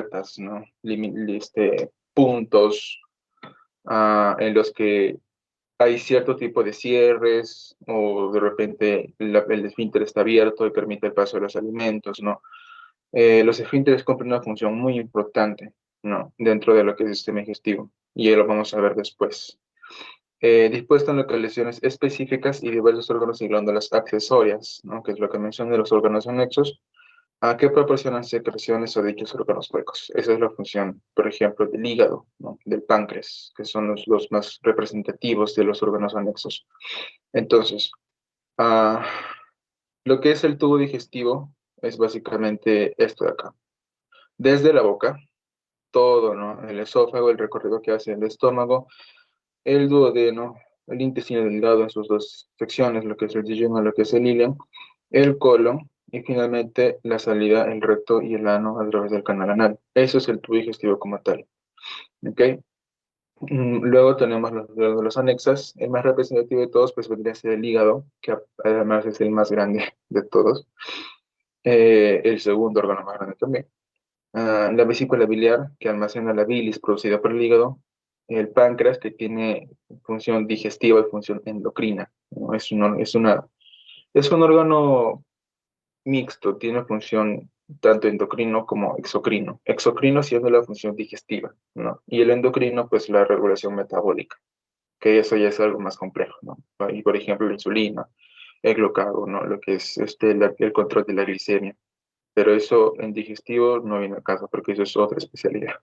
puertas, ¿no? Puntos en los que hay cierto tipo de cierres o de repente el esfínter está abierto y permite el paso de los alimentos, ¿no? Los esfínteres cumplen una función muy importante, ¿no? Dentro de lo que es el sistema digestivo, y lo vamos a ver después. Dispuesto en localizaciones específicas y diversos órganos y glándulas accesorias, ¿no? Que es lo que mencioné, los órganos anexos, a que proporcionan secreciones o dichos órganos huecos. Esa es la función, por ejemplo, del hígado, ¿no? Del páncreas, que son los más representativos de los órganos anexos. Entonces, ah, lo que es el tubo digestivo es básicamente esto de acá. Desde la boca, todo, ¿no? El esófago, el recorrido que hace el estómago, el duodeno, el intestino delgado en sus dos secciones, lo que es el yeyuno, lo que es el ilio, el colon y finalmente la salida, el recto y el ano a través del canal anal. Eso es el tubo digestivo como tal. ¿Ok? Luego tenemos los glándulos anexas. El más representativo de todos pues vendría a ser el hígado, que además es el más grande de todos. El segundo órgano más grande también. La vesícula biliar, que almacena la bilis producida por el hígado, el páncreas, que tiene función digestiva y función endocrina, ¿no? Es un órgano mixto, tiene función tanto endocrino como exocrino. Exocrino siendo la función digestiva, ¿no? Y el endocrino, pues la regulación metabólica, que eso ya es algo más complejo, ¿no? Y por ejemplo, la insulina, el glucagón, ¿no? Lo que es el control de la glicemia. Pero eso en digestivo no viene al caso, porque eso es otra especialidad.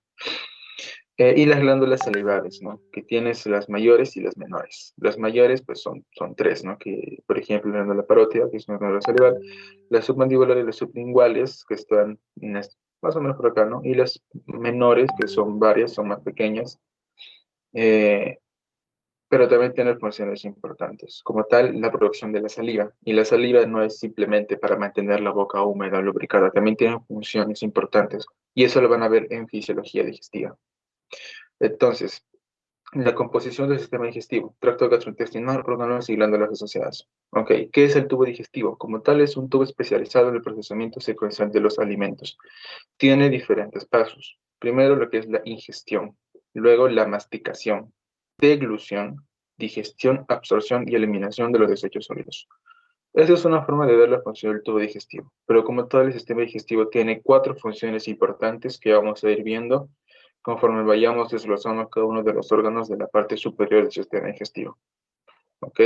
Y las glándulas salivales, ¿no? Que tienes las mayores y las menores. Las mayores, pues son tres, ¿no? Que, por ejemplo, la glándula parótida, que es una glándula salival, las submandibulares y las sublinguales, que están más o menos por acá, ¿no? Y las menores, que son varias, son más pequeñas, eh, pero también tienen funciones importantes, como tal, la producción de la saliva. Y la saliva no es simplemente para mantener la boca húmeda o lubricada, también tiene funciones importantes. Y eso lo van a ver en fisiología digestiva. Entonces, la composición del sistema digestivo, tracto gastrointestinal, órganos y glándulas asociadas. Ok, ¿qué es el tubo digestivo? Como tal, es un tubo especializado en el procesamiento secuencial de los alimentos. Tiene diferentes pasos. Primero, lo que es la ingestión, luego la masticación, deglución, digestión, absorción y eliminación de los desechos sólidos. Esa es una forma de ver la función del tubo digestivo, pero como todo el sistema digestivo tiene cuatro funciones importantes que vamos a ir viendo conforme vayamos desglosando cada uno de los órganos de la parte superior del sistema digestivo. ¿Ok?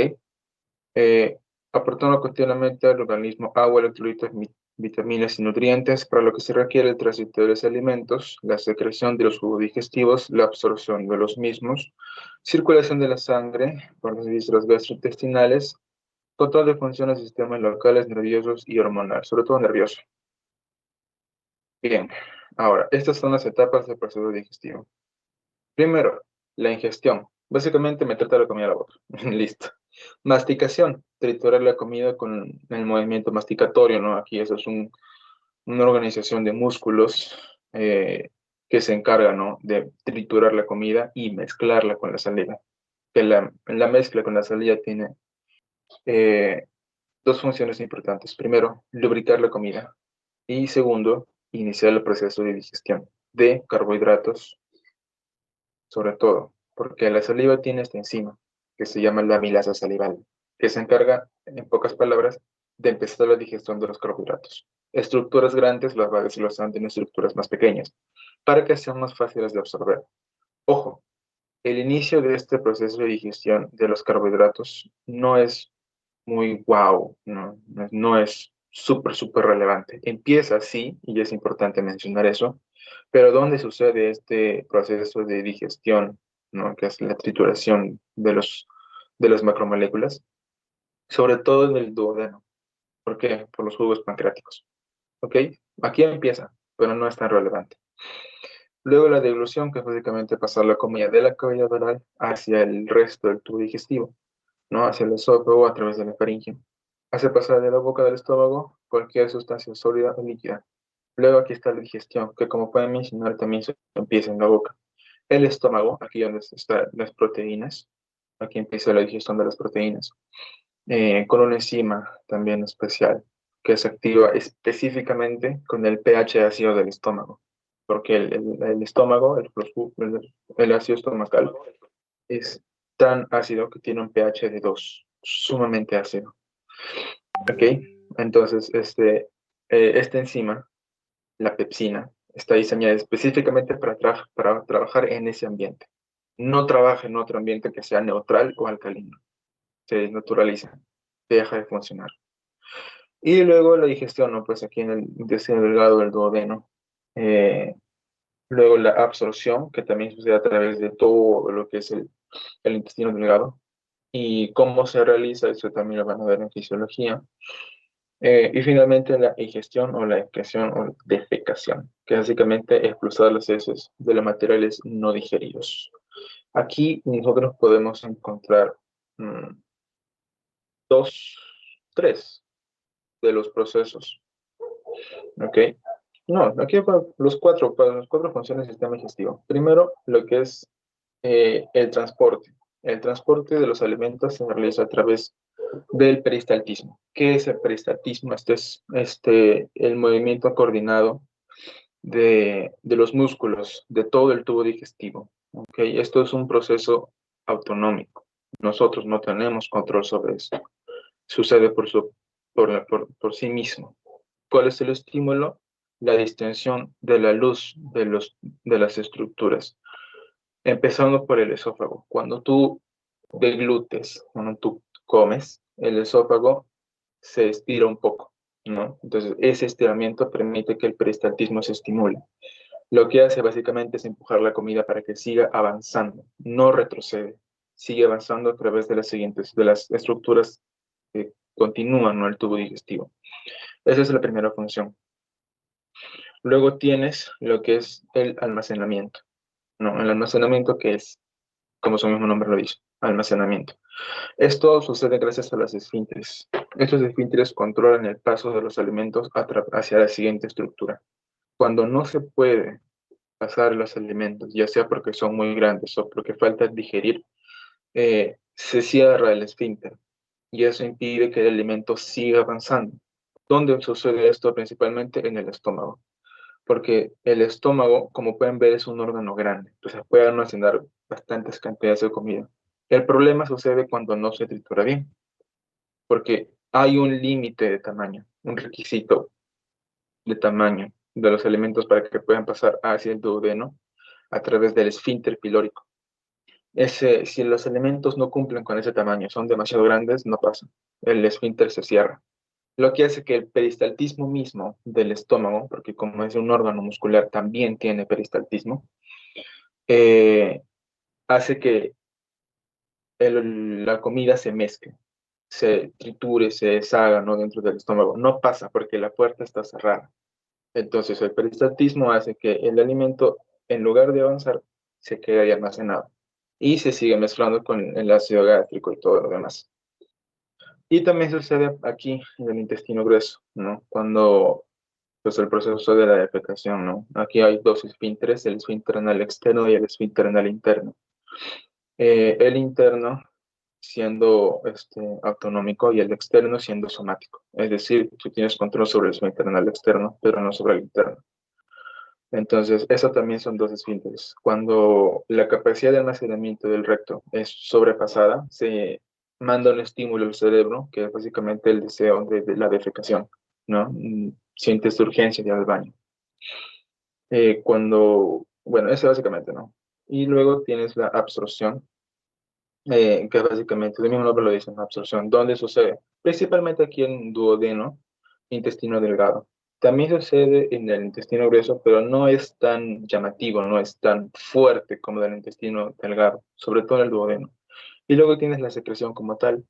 Eh, Aportando continuamente al organismo agua, electrolitos, vitaminas y nutrientes, para lo que se requiere el tránsito de los alimentos, la secreción de los jugos digestivos, la absorción de los mismos, circulación de la sangre por las vísceras gastrointestinales, control de funciones de sistemas locales, nerviosos y hormonal, sobre todo nervioso. Bien, ahora, estas son las etapas del proceso digestivo. Primero, la ingestión. Básicamente meterte la comida a la boca. Listo. Masticación. Triturar la comida con el movimiento masticatorio, ¿no? Aquí eso es una organización de músculos que se encarga, ¿no? De triturar la comida y mezclarla con la saliva. Que la mezcla con la saliva tiene eh, dos funciones importantes. Primero, lubricar la comida. Y segundo, iniciar el proceso de digestión de carbohidratos, sobre todo, porque la saliva tiene esta enzima que se llama la amilasa salival, que se encarga, en pocas palabras, de empezar la digestión de los carbohidratos. Estructuras grandes las va desglosando en estructuras más pequeñas, para que sean más fáciles de absorber. Ojo, el inicio de este proceso de digestión de los carbohidratos no es muy wow, no es súper relevante. Empieza así, y es importante mencionar eso, pero ¿dónde sucede este proceso de digestión, ¿no? Que es la trituración de las macromoléculas? Sobre todo en el duodeno. ¿Por qué? Por los jugos pancreáticos. ¿Ok? Aquí empieza, pero no es tan relevante. Luego la deglución, que es básicamente pasar la comida de la cavidad oral hacia el resto del tubo digestivo, ¿no? Hacia el esófago a través de la faringe. Hace pasar de la boca del estómago cualquier sustancia sólida o líquida. Luego aquí está la digestión, que como pueden mencionar también se empieza en la boca. El estómago, aquí donde están las proteínas, aquí empieza la digestión de las proteínas, con una enzima también especial, que se activa específicamente con el pH ácido del estómago. porque el estómago, el ácido estomacal, es tan ácido que tiene un pH de 2, sumamente ácido. ¿Ok? Entonces, esta enzima, la pepsina, está diseñada específicamente para trabajar en ese ambiente. No trabaja en otro ambiente que sea neutral o alcalino. Se desnaturaliza, deja de funcionar. Y luego la digestión, ¿no? Pues aquí en el intestino delgado del duodeno. Eh, Luego la absorción, que también sucede a través de todo lo que es el intestino delgado. Y cómo se realiza, eso también lo van a ver en fisiología. Y finalmente la ingestión o la excreción o defecación, que básicamente es expulsar las heces de los materiales no digeridos. Aquí nosotros podemos encontrar mm, dos, tres de los procesos, ¿ok? No, aquí para las cuatro funciones del sistema digestivo. Primero, lo que es el transporte. El transporte de los alimentos se realiza a través del peristaltismo. ¿Qué es el peristaltismo? Este es el movimiento coordinado de los músculos, de todo el tubo digestivo. ¿Okay? Esto es un proceso autonómico. Nosotros no tenemos control sobre esto. Sucede por sí mismo. ¿Cuál es el estímulo? La distensión de la luz de las estructuras. Empezando por el esófago. Cuando tú deglutes, cuando tú comes, el esófago se estira un poco, ¿no? Entonces, ese estiramiento permite que el peristaltismo se estimule. Lo que hace básicamente es empujar la comida para que siga avanzando, no retrocede, sigue avanzando a través de las estructuras que continúan, ¿no? El tubo digestivo. Esa es la primera función. Luego tienes lo que es el almacenamiento, ¿no? El almacenamiento que es, como su mismo nombre lo dice, almacenamiento. Esto sucede gracias a los esfínteres. Estos esfínteres controlan el paso de los alimentos hacia la siguiente estructura. Cuando no se puede pasar los alimentos, ya sea porque son muy grandes o porque falta digerir, se cierra el esfínter y eso impide que el alimento siga avanzando. ¿Dónde sucede esto? Principalmente en el estómago, porque el estómago, como pueden ver, es un órgano grande, entonces puede almacenar bastantes cantidades de comida. El problema sucede cuando no se tritura bien, porque hay un límite de tamaño, un requisito de tamaño de los alimentos para que puedan pasar hacia el duodeno a través del esfínter pilórico. Si los elementos no cumplen con ese tamaño, son demasiado grandes, no pasa. El esfínter se cierra. Lo que hace que el peristaltismo mismo del estómago, porque como es un órgano muscular, también tiene peristaltismo, eh, hace que la comida se mezcle, se triture, se deshaga, ¿no? Dentro del estómago. No pasa porque la puerta está cerrada. Entonces el peristaltismo hace que el alimento, en lugar de avanzar, se quede ahí almacenado y se sigue mezclando con el ácido gástrico y todo lo demás. Y también sucede aquí en el intestino grueso, ¿no? Cuando, pues, el proceso de la defecación, ¿no? Aquí hay dos esfínteres, el esfínter anal externo y el esfínter anal interno. El interno siendo autonómico y el externo siendo somático. Es decir, tú tienes control sobre el esfínter anal externo, pero no sobre el interno. Entonces, eso también son dos esfínteres. Cuando la capacidad de almacenamiento del recto es sobrepasada, se manda un estímulo al cerebro, que es básicamente el deseo de la defecación, ¿no? Sientes urgencia de ir al baño. Bueno, eso básicamente, ¿no? Y luego tienes la absorción, que básicamente, el mismo nombre lo dice, ¿no? Absorción. ¿Dónde sucede? Principalmente aquí en duodeno, intestino delgado. También sucede en el intestino grueso, pero no es tan llamativo, no es tan fuerte como el intestino delgado, sobre todo en el duodeno. Y luego tienes la secreción como tal,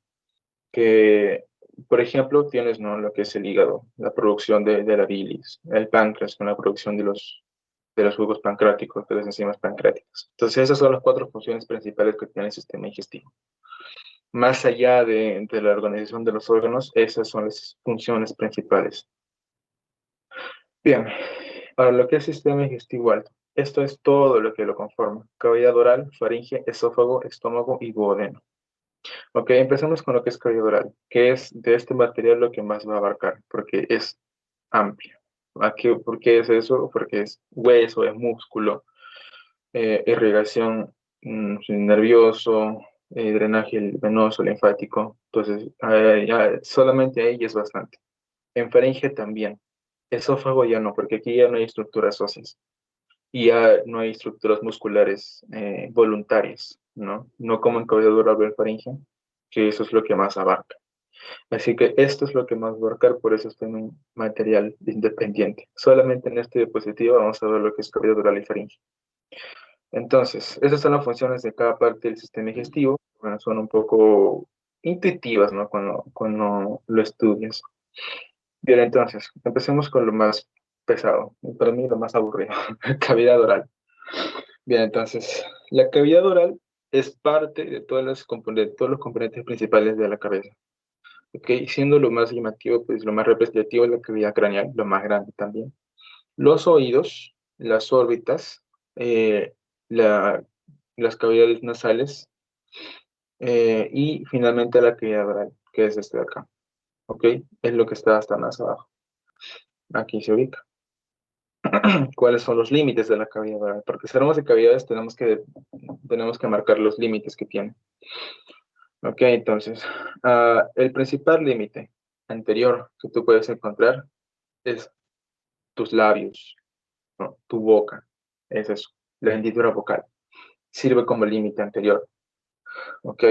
que, por ejemplo, tienes, ¿no? Lo que es el hígado, la producción de la bilis, el páncreas con la producción de los jugos pancreáticos, de las enzimas pancreáticas. Entonces, esas son las cuatro funciones principales que tiene el sistema digestivo. Más allá de la organización de los órganos, esas son las funciones principales. Bien, para lo que es sistema digestivo alto, esto es todo lo que lo conforma: cavidad oral, faringe, esófago, estómago y duodeno. Ok, empezamos con lo que es cavidad oral, que es de este material lo que más va a abarcar, porque es amplio. ¿Por qué es eso? Porque es hueso, es músculo, irrigación nervioso, drenaje venoso, linfático. Entonces, solamente ahí es bastante. En faringe también. Esófago ya no, porque aquí ya no hay estructuras óseas y ya no hay estructuras musculares voluntarias, ¿no? No como en cavidad oral o en faringe, que eso es lo que más abarca. Así que esto es lo que más va a abarcar, por eso está en un material independiente. Solamente en este diapositiva vamos a ver lo que es cavidad oral y faringe. Entonces, esas son las funciones de cada parte del sistema digestivo. Bueno, son un poco intuitivas, ¿no? Cuando lo estudias. Bien, entonces, empecemos con lo más pesado, y para mí lo más aburrido, cavidad oral. Bien, entonces, la cavidad oral es parte de todos los componentes principales de la cabeza. ¿Ok? Siendo lo más llamativo, pues lo más representativo es la cavidad craneal, lo más grande también. Los oídos, las órbitas, eh, la- las cavidades nasales y finalmente la cavidad oral, que es este de acá. ¿Ok? Es lo que está hasta más abajo. Aquí se ubica. ¿Cuáles son los límites de la cavidad oral? Porque si hablamos de cavidades tenemos que marcar los límites que tiene. Ok, entonces, el principal límite anterior que tú puedes encontrar es tus labios, ¿no? Tu boca, es eso, la hendidura vocal. Sirve como límite anterior, ¿ok?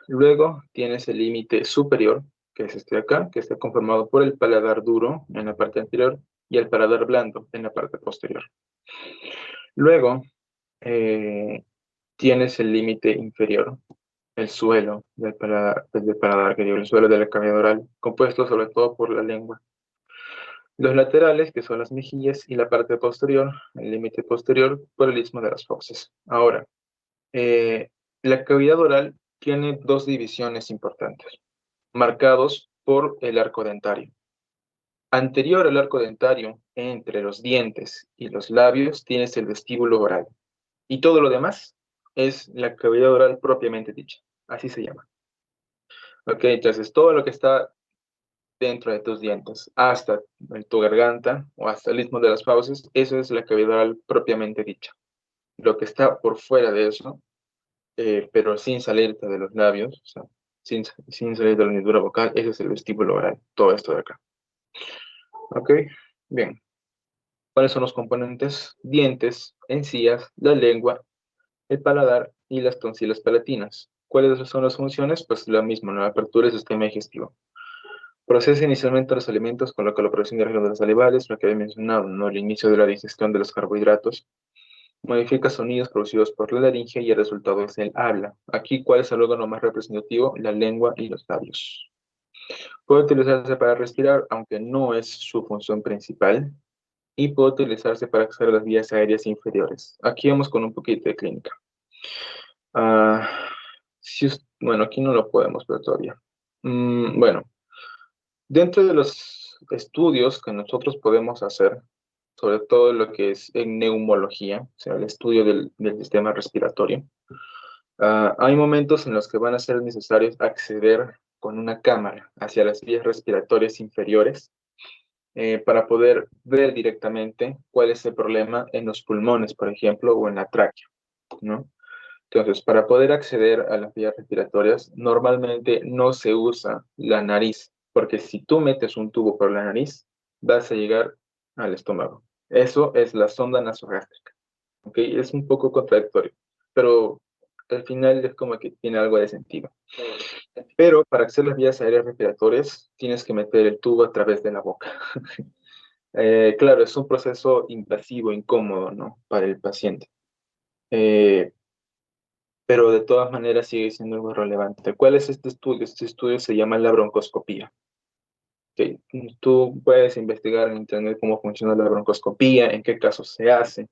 Luego tienes el límite superior, que es este de acá, que está conformado por el paladar duro en la parte anterior y el paladar blando en la parte posterior. Luego tienes el límite inferior, el suelo del paladar, que digo, el suelo de la cavidad oral, compuesto sobre todo por la lengua. Los laterales, que son las mejillas, y la parte posterior, el límite posterior, por el istmo de las fauces. Ahora, eh, la cavidad oral tiene dos divisiones importantes, marcados por el arco dentario. Anterior al arco dentario, entre los dientes y los labios, tienes el vestíbulo oral. Y todo lo demás es la cavidad oral propiamente dicha. Así se llama. Ok, entonces todo lo que está dentro de tus dientes, hasta tu garganta o hasta el istmo de las fauces, eso es la cavidad oral propiamente dicha. Lo que está por fuera de eso, pero sin salirte de los labios, o sea, sin salir de la hendidura vocal, ese es el vestíbulo oral, todo esto de acá. Ok, bien. ¿Cuáles son los componentes? Dientes, encías, la lengua, el paladar y las tonsilas palatinas. ¿Cuáles son las funciones? Pues lo mismo, la apertura del sistema digestivo. Procesa inicialmente los alimentos con la coloración de glándulas salivales, lo que había mencionado, ¿no? El inicio de la digestión de los carbohidratos. Modifica sonidos producidos por la laringe y el resultado es el habla. Aquí, ¿cuál es el órgano más representativo? La lengua y los labios. Puede utilizarse para respirar, aunque no es su función principal, y puede utilizarse para acceder a las vías aéreas inferiores. Aquí vamos con un poquito de clínica. Ah, bueno, aquí no lo podemos ver todavía. Bueno, dentro de los estudios que nosotros podemos hacer, sobre todo lo que es en neumología, o sea, el estudio del sistema respiratorio, hay momentos en los que van a ser necesarios acceder con una cámara hacia las vías respiratorias inferiores para poder ver directamente cuál es el problema en los pulmones, por ejemplo, o en la tráquea, ¿no? Entonces, para poder acceder a las vías respiratorias, normalmente no se usa la nariz, porque si tú metes un tubo por la nariz, vas a llegar al estómago. Eso es la sonda nasogástrica, ¿ok? Es un poco contradictorio, pero al final es como que tiene algo de sentido. Pero para acceder a las vías aéreas respiratorias, tienes que meter el tubo a través de la boca. Claro, es un proceso invasivo, incómodo, ¿no? Para el paciente. Eh, pero de todas maneras sigue siendo algo relevante. ¿Cuál es este estudio? Este estudio se llama la broncoscopía. Ok, tú puedes investigar en internet cómo funciona la broncoscopía, en qué casos se hace,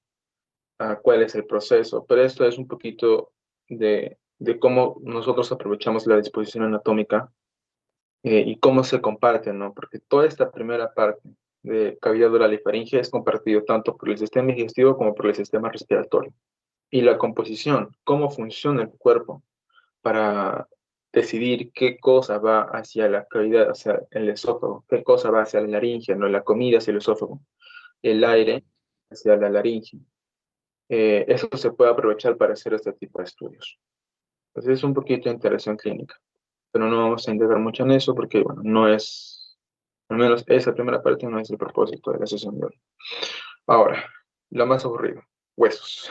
cuál es el proceso, pero esto es un poquito de cómo nosotros aprovechamos la disposición anatómica y cómo se comparte, ¿no? Porque toda esta primera parte de cavidad oral y faringe es compartido tanto por el sistema digestivo como por el sistema respiratorio. Y la composición, cómo funciona el cuerpo para decidir qué cosa va hacia la cavidad, hacia el esófago, qué cosa va hacia la laringe, no la comida hacia el esófago. el aire hacia la laringe. Eso se puede aprovechar para hacer este tipo de estudios. Entonces es un poquito de interacción clínica, pero no vamos a indagar mucho en eso porque, bueno, no es, al menos esa primera parte no es el propósito de la sesión de hoy. Ahora, lo más aburrido, huesos.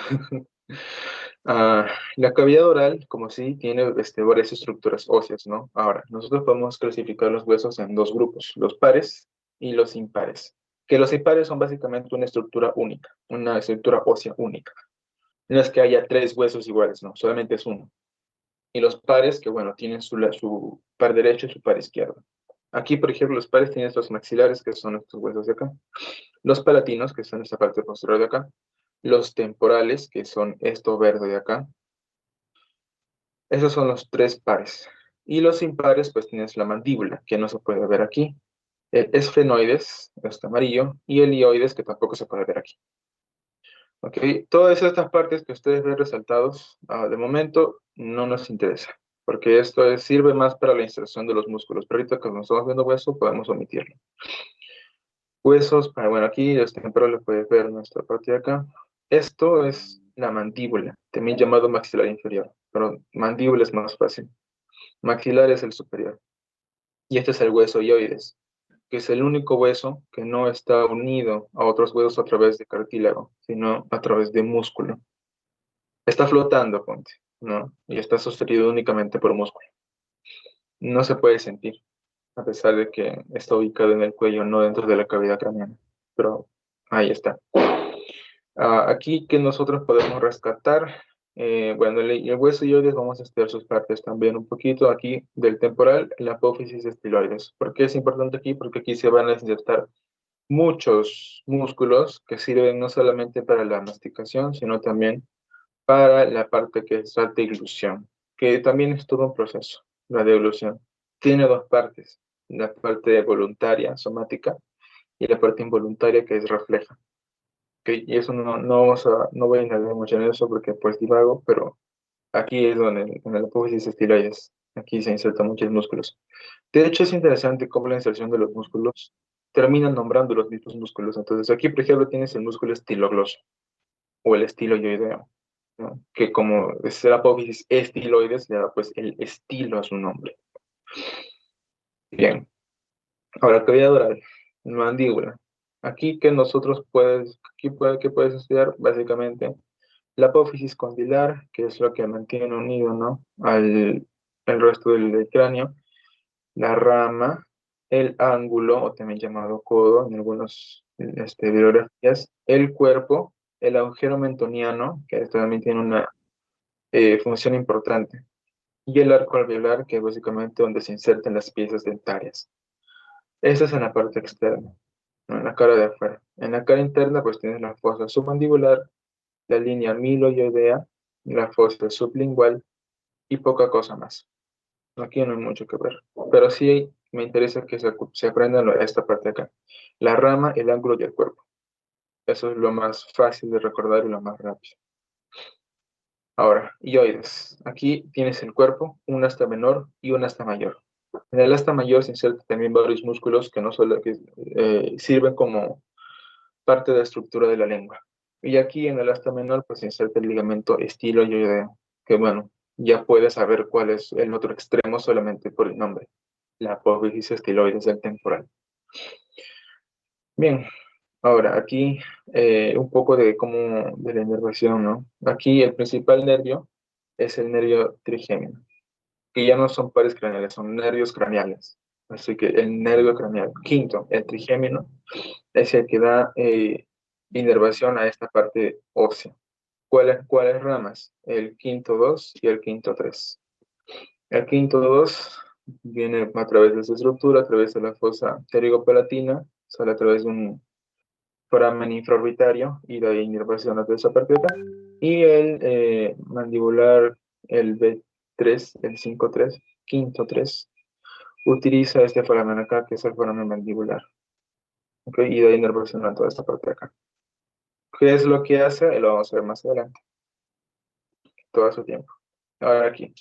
Ah, la cavidad oral, como sí, tiene varias estructuras óseas, ¿no? Ahora, nosotros podemos clasificar los huesos en dos grupos, los pares y los impares. Que los impares son básicamente una estructura única, una estructura ósea única. No es que haya tres huesos iguales, no, solamente es uno. Y los pares, que bueno, tienen su par derecho y su par izquierdo. Aquí, por ejemplo, los pares tienen estos maxilares, que son estos huesos de acá. Los palatinos, que son esta parte posterior de acá. Los temporales, que son esto verde de acá. Esos son los tres pares. Y los impares, pues tienes la mandíbula, que no se puede ver aquí. El esfenoides, este amarillo, y el ioides, que tampoco se puede ver aquí. ¿Ok? Todas estas partes que ustedes ven resaltados, de momento no nos interesa, porque sirve más para la inserción de los músculos. Pero ahorita que nos estamos viendo hueso, podemos omitirlo. Huesos, bueno, aquí los temporales puedes ver nuestra parte de acá. Esto es la mandíbula, también llamado maxilar inferior, pero mandíbula es más fácil. Maxilar es el superior. Y este es el hueso ioides, que es el único hueso que no está unido a otros huesos a través de cartílago, sino a través de músculo. Está flotando, ponte, ¿no? Y está sostenido únicamente por músculo. No se puede sentir, a pesar de que está ubicado en el cuello, no dentro de la cavidad craneana. Pero ahí está. Aquí que nosotros podemos rescatar, bueno, el hueso ioides vamos a estudiar sus partes también un poquito. Aquí del temporal, la apófisis estiloides. ¿Por qué es importante aquí? Porque aquí se van a insertar muchos músculos que sirven no solamente para la masticación, sino también para la parte que es la deglución, que también es todo un proceso, la deglución. Tiene dos partes, la parte voluntaria, somática, y la parte involuntaria que es refleja. Y eso no voy a indagar mucho en eso porque pues divago, pero aquí es donde en la apófisis estiloides, aquí se insertan muchos músculos. De hecho, es interesante cómo la inserción de los músculos termina nombrando los mismos músculos. Entonces, aquí, por ejemplo, tienes el músculo estilogloso o el estiloideo, ¿no? Que como es la apófisis estiloides, le da pues el estilo a su nombre. Bien, ahora cavidad oral, mandíbula. Aquí que nosotros ¿qué puedes estudiar? Básicamente la apófisis condilar, que es lo que mantiene unido, ¿no? El resto del cráneo, la rama, el ángulo, o también llamado codo en algunas bibliografías, el cuerpo, el agujero mentoniano, que esto también tiene una función importante, y el arco alveolar, que es básicamente donde se insertan las piezas dentarias. Esa es en la parte externa, ¿no? En la cara de afuera. En la cara interna, pues tienes la fosa submandibular, la línea miloioidea, la fosa sublingual y poca cosa más. Aquí no hay mucho que ver, pero sí me interesa que se aprenda esta parte de acá. La rama, el ángulo y el cuerpo. Eso es lo más fácil de recordar y lo más rápido. Ahora, ioides. Aquí tienes el cuerpo, un asta menor y un asta mayor. En el asta mayor se insertan también varios músculos que no solo sirven como parte de la estructura de la lengua. Y aquí en el asta menor pues se inserta el ligamento estiloioideo, que bueno, ya puedes saber cuál es el otro extremo solamente por el nombre, la apófisis estiloides del temporal. Bien, ahora aquí un poco de la inervación, ¿no? Aquí el principal nervio es el nervio trigémino, que ya no son pares craneales, son nervios craneales. Así que el nervio craneal quinto, el trigémino, es el que da inervación a esta parte ósea. ¿Cuáles ramas? El quinto 2 y el quinto 3. El quinto 2 viene a través de esa estructura, a través de la fosa pterigopalatina, sale a través de un foramen infraorbitario y da inervación a toda esa parte de acá. Y el mandibular, el B3, el 5-3, quinto 3, utiliza este foramen acá, que es el foramen mandibular. ¿Okay? Y da inervación a toda esta parte de acá. ¿Qué es lo que hace? Lo vamos a ver más adelante, todo su tiempo. Ahora aquí,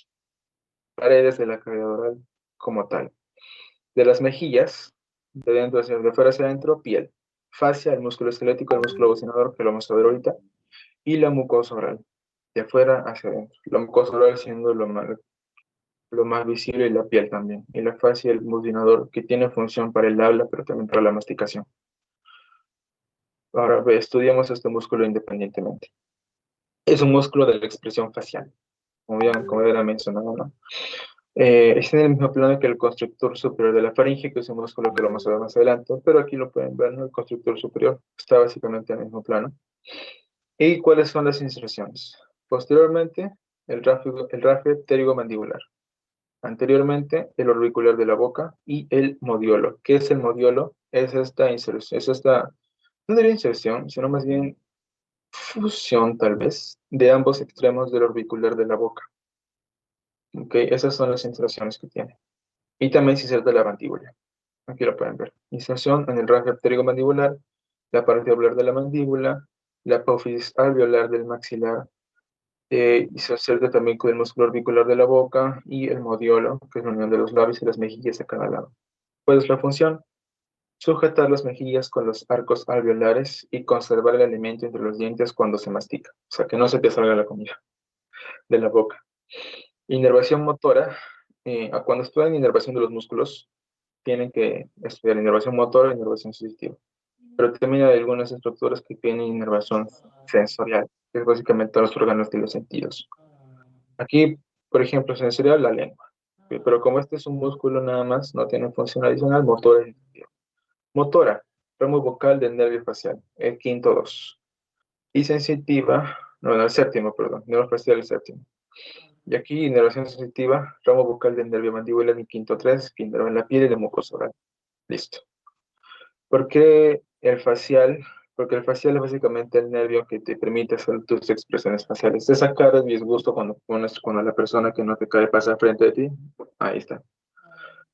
paredes de la cavidad oral como tal. De las mejillas, de dentro hacia de fuera hacia adentro, piel. fascia, el músculo esquelético, el músculo bocinador, que lo vamos a ver ahorita, y la mucosa oral, de afuera hacia adentro. La mucosa oral siendo lo más visible y la piel también. Y la fascia, el bocinador, que tiene función para el habla, pero también para la masticación. Ahora estudiamos este músculo independientemente. Es un músculo de la expresión facial, como ya era mencionado, ¿no? Está en el mismo plano que el constructor superior de la faringe, que es un músculo que lo vamos a ver más adelante, pero aquí lo pueden ver, ¿no? El constructor superior está básicamente en el mismo plano. ¿Y cuáles son las inserciones? Posteriormente, el rafio pterigomandibular. Anteriormente, el orbicular de la boca y el modiolo. ¿Qué es el modiolo? Es esta inserción, no diría inserción, sino más bien fusión, tal vez, de ambos extremos del orbicular de la boca. ¿Ok? Esas son las inserciones que tiene. Y también se inserta la mandíbula. Aquí lo pueden ver. Inserción en el rango pterigomandibular, la pared alveolar de la mandíbula, la apófisis alveolar del maxilar, y se inserta también con el músculo orbicular de la boca y el modiolo, que es la unión de los labios y las mejillas a cada lado. ¿Cuál es la función? Sujetar las mejillas con los arcos alveolares y conservar el alimento entre los dientes cuando se mastica. O sea, que no se te salga la comida de la boca. Inervación motora. Cuando estudian inervación de los músculos, tienen que estudiar inervación motora e inervación sensitiva. Pero también hay algunas estructuras que tienen inervación sensorial, que es básicamente los órganos de los sentidos. Aquí, por ejemplo, sensorial, la lengua. Pero como este es un músculo nada más, no tiene función adicional, motora y sensitiva. Motora, ramo vocal del nervio facial, el quinto 2. Y sensitiva, no, el séptimo, perdón, nervio facial, el séptimo. Y aquí, inervación sensitiva, ramo vocal del nervio mandibular, el quinto 3, que inerva en la piel y la mucosa oral. Listo. ¿Por qué el facial? Porque el facial es básicamente el nervio que te permite hacer tus expresiones faciales. Esa cara de disgusto cuando la persona que no te cae pasa frente de ti, ahí está.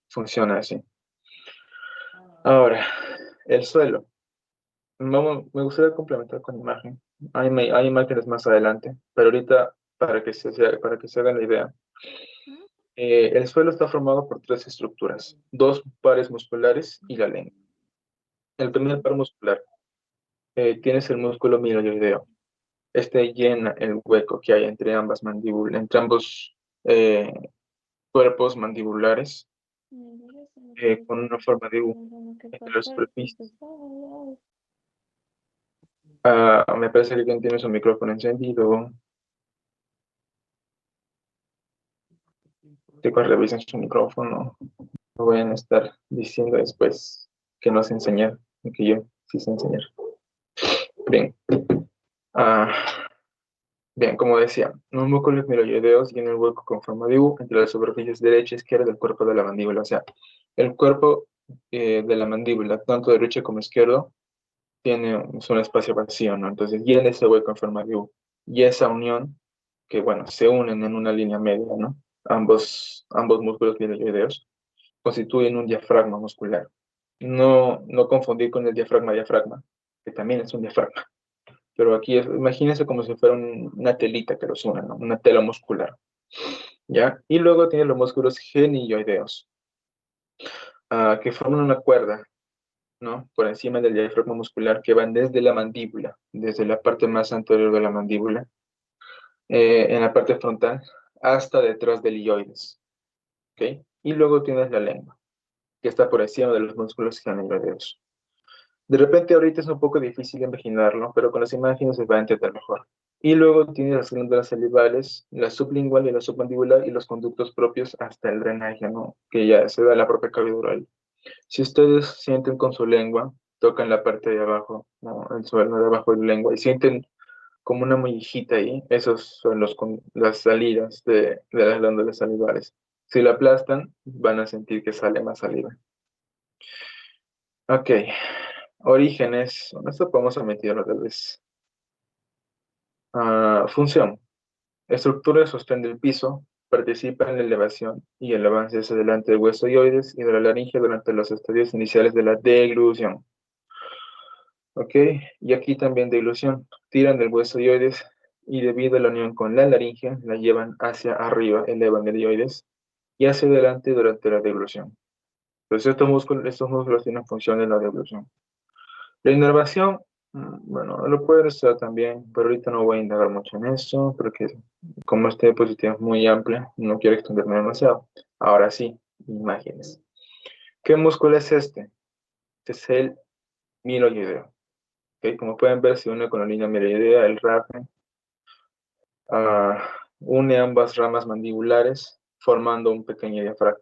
Funciona así. Ahora, el suelo. Me gustaría complementar con imagen. Hay imágenes más adelante, pero ahorita, para que se hagan la idea, el suelo está formado por tres estructuras, dos pares musculares y la lengua. El primer par muscular, tienes el músculo miloideo. Este llena el hueco que hay entre entre ambos eh, cuerpos mandibulares, con una forma de U entre las superficies. Me parece que alguien tiene su micrófono encendido. Chicos, revisen su micrófono. No vayan a estar diciendo después que no sé enseñar, y que yo sí sé enseñar. Bien. Ah, Bien, como decía, los músculos miloideos tienen el hueco con forma de U entre las superficies derecha e izquierda del cuerpo de la mandíbula. O sea, el cuerpo de la mandíbula, tanto derecho como izquierdo, es un espacio vacío, ¿no? Entonces, llena ese hueco en forma de U. Y esa unión, que bueno, se unen en una línea media, ¿no? Ambos músculos miloideos constituyen un diafragma muscular. No confundir con el diafragma, que también es un diafragma. Pero aquí imagínense como si fuera una telita que los une, ¿no? Una tela muscular, ¿ya? Y luego tiene los músculos genioideos, que forman una cuerda, ¿no? Por encima del diafragma muscular que van desde la mandíbula, desde la parte más anterior de la mandíbula, en la parte frontal, hasta detrás del ilioides, ¿ok? Y luego tienes la lengua, que está por encima de los músculos genioideos. De repente ahorita es un poco difícil imaginarlo, pero con las imágenes se va a entender mejor. Y luego tiene las glándulas salivales, la sublingual y la submandibular y los conductos propios hasta el drenaje, ¿no? Que ya se da en la propia cavidad oral. Si ustedes sienten con su lengua, tocan la parte de abajo, ¿no? El suelo de abajo de la lengua y sienten como una mollejita ahí, esos son las salidas de las glándulas salivales. Si la aplastan, van a sentir que sale más saliva. Ok, orígenes, esto podemos omitirlo tal vez. Función. Estructura de sostén del piso. Participa en la elevación y el avance hacia adelante del hueso ioides y de la laringe durante los estadios iniciales de la deglución. ¿Ok? Y aquí también deglución. Tiran del hueso ioides y debido a la unión con la laringe, la llevan hacia arriba, elevan el ioides y hacia adelante durante la deglución. Entonces estos músculos tienen función en la deglución. La inervación, bueno, lo puede estudiar también, pero ahorita no voy a indagar mucho en eso, porque como este diapositiva es muy amplia, no quiero extenderme demasiado. Ahora sí, imágenes. ¿Qué músculo es este? Este es el miloideo. ¿Ok? Como pueden ver, se une con la línea miloidea, el rafe, une ambas ramas mandibulares, formando un pequeño diafragma.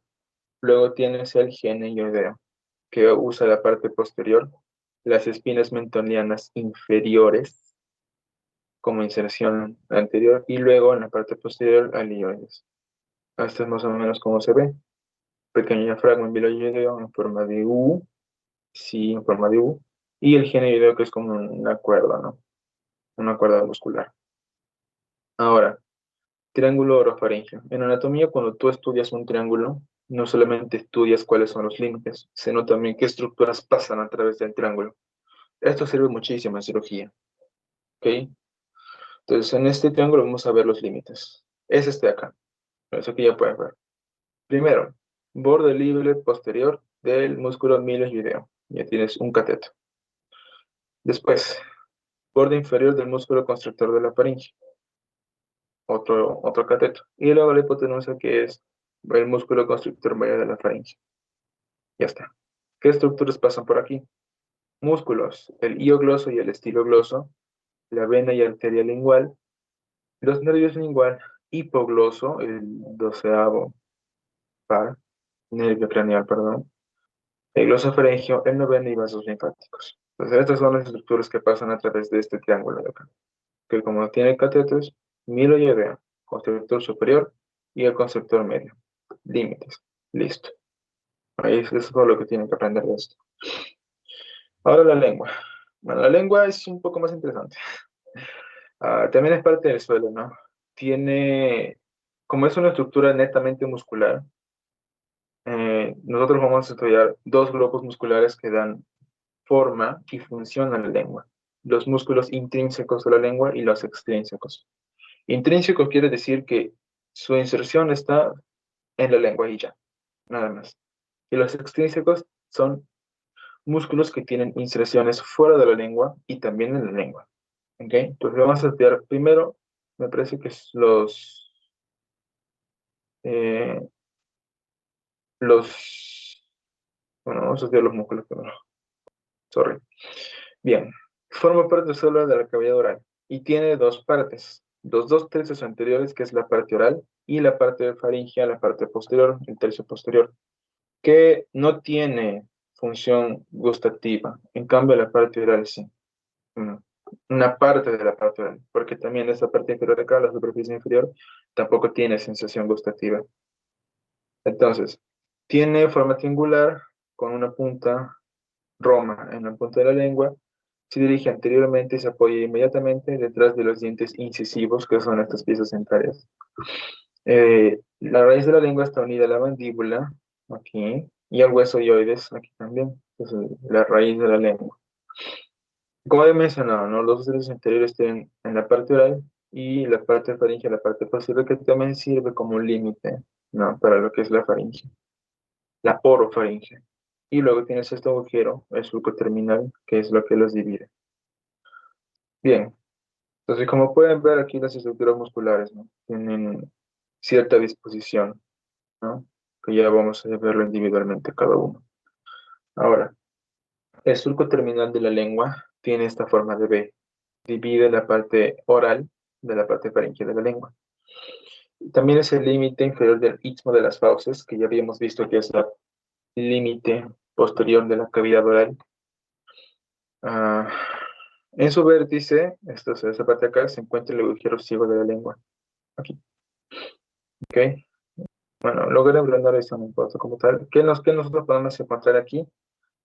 Luego tienes el geneioideo, que usa la parte posterior, las espinas mentonianas inferiores como inserción anterior y luego en la parte posterior alioides. Esto es más o menos como se ve. Pequeño diafragma biloideo en forma de U, sí, en forma de U, y el geneioideo que es como una cuerda, ¿no? Una cuerda muscular. Ahora, triángulo orofaringeo. En anatomía, cuando tú estudias un triángulo, no solamente estudias cuáles son los límites, sino también qué estructuras pasan a través del triángulo. Esto sirve muchísimo en cirugía, ¿ok? Entonces, en este triángulo vamos a ver los límites. Es este de acá, eso que ya pueden ver. Primero, borde libre posterior del músculo miloideo. Ya tienes un cateto. Después, borde inferior del músculo constrictor de la faringe. Otro cateto. Y luego la hipotenusa, que es el músculo constrictor medio de la faringe. Ya está. ¿Qué estructuras pasan por aquí? Músculos, el hiogloso y el estilogloso, la vena y arteria lingual, los nervios lingual, hipogloso, el doceavo par, nervio craneal, perdón, el glosofaringeo, el noveno y vasos linfáticos. Entonces, estas son las estructuras que pasan a través de este triángulo de acá, que como tiene catéteres, miloidea, constrictor superior y el constrictor medio. Límites. Listo. Ahí es todo lo que tienen que aprender de esto. Ahora la lengua. Bueno, la lengua es un poco más interesante. También es parte del suelo, ¿no? Tiene, como es una estructura netamente muscular, nosotros vamos a estudiar dos grupos musculares que dan forma y función a la lengua. Los músculos intrínsecos de la lengua y los extrínsecos. Intrínseco quiere decir que su inserción está en la lengua y ya, nada más. Y los extrínsecos son músculos que tienen inserciones fuera de la lengua y también en la lengua. ¿Ok? Entonces vamos a estudiar primero, me parece que es eh, los, bueno, vamos a estudiar los músculos primero, sorry. Bien, forma parte solo de la cavidad oral y tiene dos partes, los dos tercios anteriores, que es la parte oral, y la parte faríngea, la parte posterior, el tercio posterior, que no tiene función gustativa, en cambio la parte oral sí. Mm, Una parte de la parte oral, porque también esta parte inferior de acá, la superficie inferior, tampoco tiene sensación gustativa. Entonces, tiene forma triangular con una punta roma en la punta de la lengua, se dirige anteriormente y se apoya inmediatamente detrás de los dientes incisivos, que son estas piezas centrales. La raíz de la lengua está unida a la mandíbula, aquí, y al hueso hioides, aquí también. Entonces, la raíz de la lengua. Como he mencionado, ¿no? Los dos anteriores tienen en la parte oral y la parte faríngea, la parte posterior, que también sirve como un límite, ¿no? Para lo que es la faringe, la orofaringe. Y luego tienes este agujero, el surco terminal, que es lo que los divide. Bien, entonces como pueden ver aquí las estructuras musculares, ¿no? Tienen cierta disposición, ¿no? Que ya vamos a verlo individualmente cada uno. Ahora, el surco terminal de la lengua tiene esta forma de V. Divide la parte oral de la parte faríngea de la lengua. También es el límite inferior del istmo de las fauces, que ya habíamos visto que es el límite posterior de la cavidad oral. Ah, en su vértice, esto es esa parte de acá, se encuentra el agujero ciego de la lengua. Aquí, ¿ok? Bueno, logré blindar eso, no importa como tal. ¿Qué nosotros podemos encontrar aquí?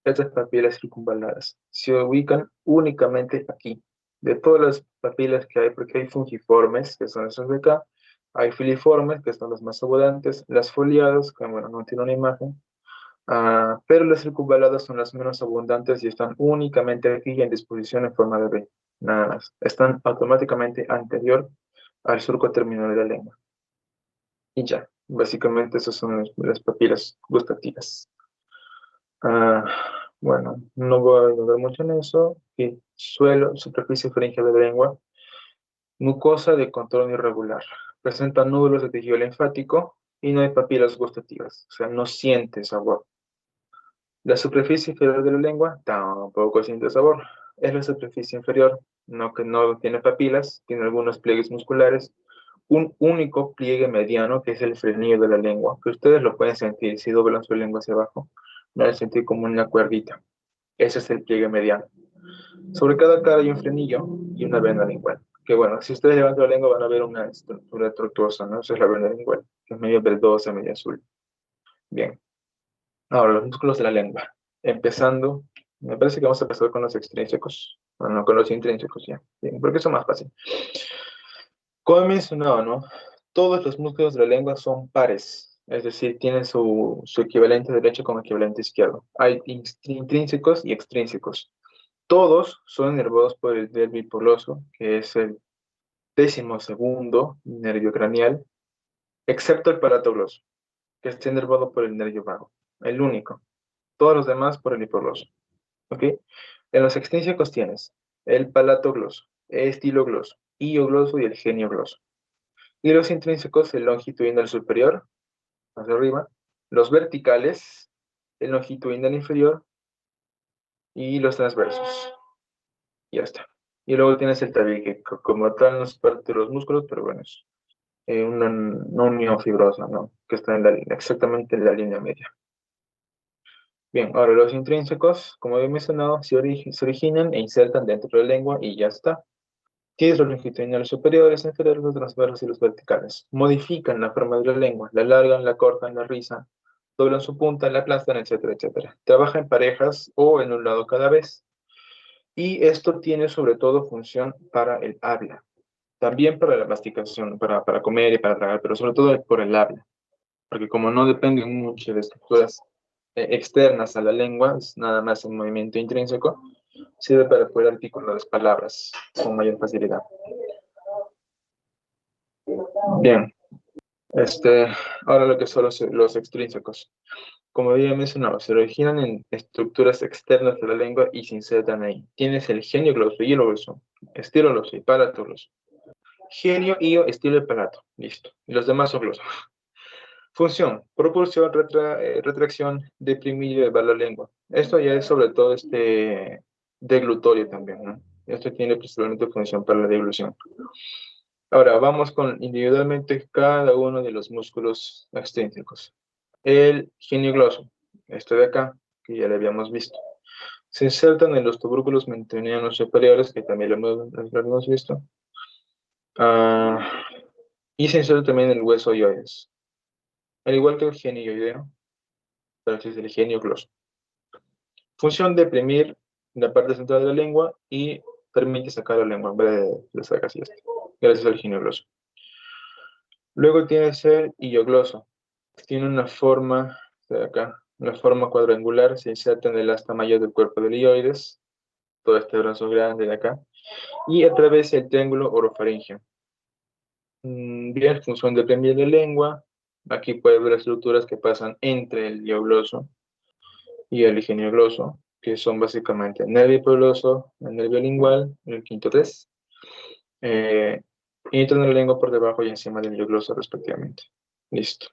Estas papilas circunvaladas se ubican únicamente aquí. De todas las papilas que hay, porque hay fungiformes, que son esas de acá, hay filiformes, que son las más abundantes, las foliadas, que bueno, no tiene una imagen, pero las circunvaladas son las menos abundantes y están únicamente aquí en disposición en forma de V, nada más. Están automáticamente anterior al surco terminal de la lengua. Y ya, básicamente esas son las papilas gustativas. Ah, Bueno, no voy a indagar mucho en eso. Y suelo, superficie faríngea de la lengua, mucosa de contorno irregular. Presenta nódulos de tejido linfático y no hay papilas gustativas, o sea, no siente sabor. La superficie inferior de la lengua tampoco siente sabor. Es la superficie inferior, no que no tiene papilas, tiene algunos pliegues musculares, un único pliegue mediano que es el frenillo de la lengua, que ustedes lo pueden sentir si doblan su lengua hacia abajo, van a sentir como una cuerdita. Ese es el pliegue mediano. Sobre cada cara hay un frenillo y una vena lingual. Que bueno, si ustedes levantan la lengua van a ver una estructura tortuosa, ¿no? Esa es la vena lingual, que es medio verdosa, medio azul. Bien. Ahora, los músculos de la lengua. Empezando, me parece que vamos a empezar con los extrínsecos. Bueno, con los intrínsecos ya. Bien, porque eso es más fácil. Como he mencionado, ¿no? Todos los músculos de la lengua son pares. Es decir, tienen su equivalente derecho como equivalente izquierdo. Hay intrínsecos y extrínsecos. Todos son inervados por el nervio hipoglóso, que es el 12º nervio craneal, excepto el palato gloso, que está inervado por el nervio vago. El único. Todos los demás por el hipoglóso. ¿Ok? En los extrínsecos tienes el palato gloso, el estilogloso, iogloso y el geniogloso. Y los intrínsecos, el longitudinal superior, hacia arriba, los verticales, el longitudinal inferior y los transversos. Y ya está. Y luego tienes el tabique, que como tal no es parte de los músculos, pero bueno, es una unión fibrosa, ¿no? Que está exactamente en la línea media. Bien, ahora los intrínsecos, como he mencionado, se originan e insertan dentro de la lengua y ya está. Tienes los longitudinales superiores, inferiores, los transversos y los verticales. Modifican la forma de la lengua, la alargan, la cortan, la rizan, doblan su punta, la aplastan, etcétera, etcétera. Trabaja en parejas o en un lado cada vez. Y esto tiene sobre todo función para el habla. También para la masticación, para comer y para tragar, pero sobre todo por el habla. Porque como no dependen mucho de estructuras externas a la lengua, es nada más un movimiento intrínseco, sirve para poder articular las palabras con mayor facilidad. Bien, ahora lo que son los extrínsecos. Como había mencionado, se originan en estructuras externas de la lengua y se insertan ahí. Tienes el genio gloso y el gloso, estilo gloso y palato gloso. Genio, io, estilo y palato. Listo. Y los demás son glosos. Función, propulsión, retracción, deprimir y elevar la lengua. Esto ya es sobre todo deglutorio también, ¿no? Esto tiene principalmente función para la deglución. Ahora, vamos con individualmente cada uno de los músculos extrínsecos. El geniogloso, este de acá, que ya lo habíamos visto. Se insertan en los tubúrculos mentonianos superiores, que también lo hemos visto. Y se inserta también en el hueso ioides. Al igual que el genioideo, pero este es el geniogloso. Función deprimir la parte central de la lengua y permite sacar la lengua en vez de sacar así esto, gracias al geniogloso. Luego tienes el iogloso. Tiene una forma, de acá, una forma cuadrangular, se inserta en el asta mayor del cuerpo del ioides, todo este brazo grande de acá, y atraviesa el triángulo orofaringeo. Bien, función deprimir la lengua. Aquí puede ver estructuras que pasan entre el iogloso y el geniogloso, que son básicamente el nervio hipoglóso, el nervio lingual, el quinto test, y entran la lengua por debajo y encima del iogloso respectivamente. Listo.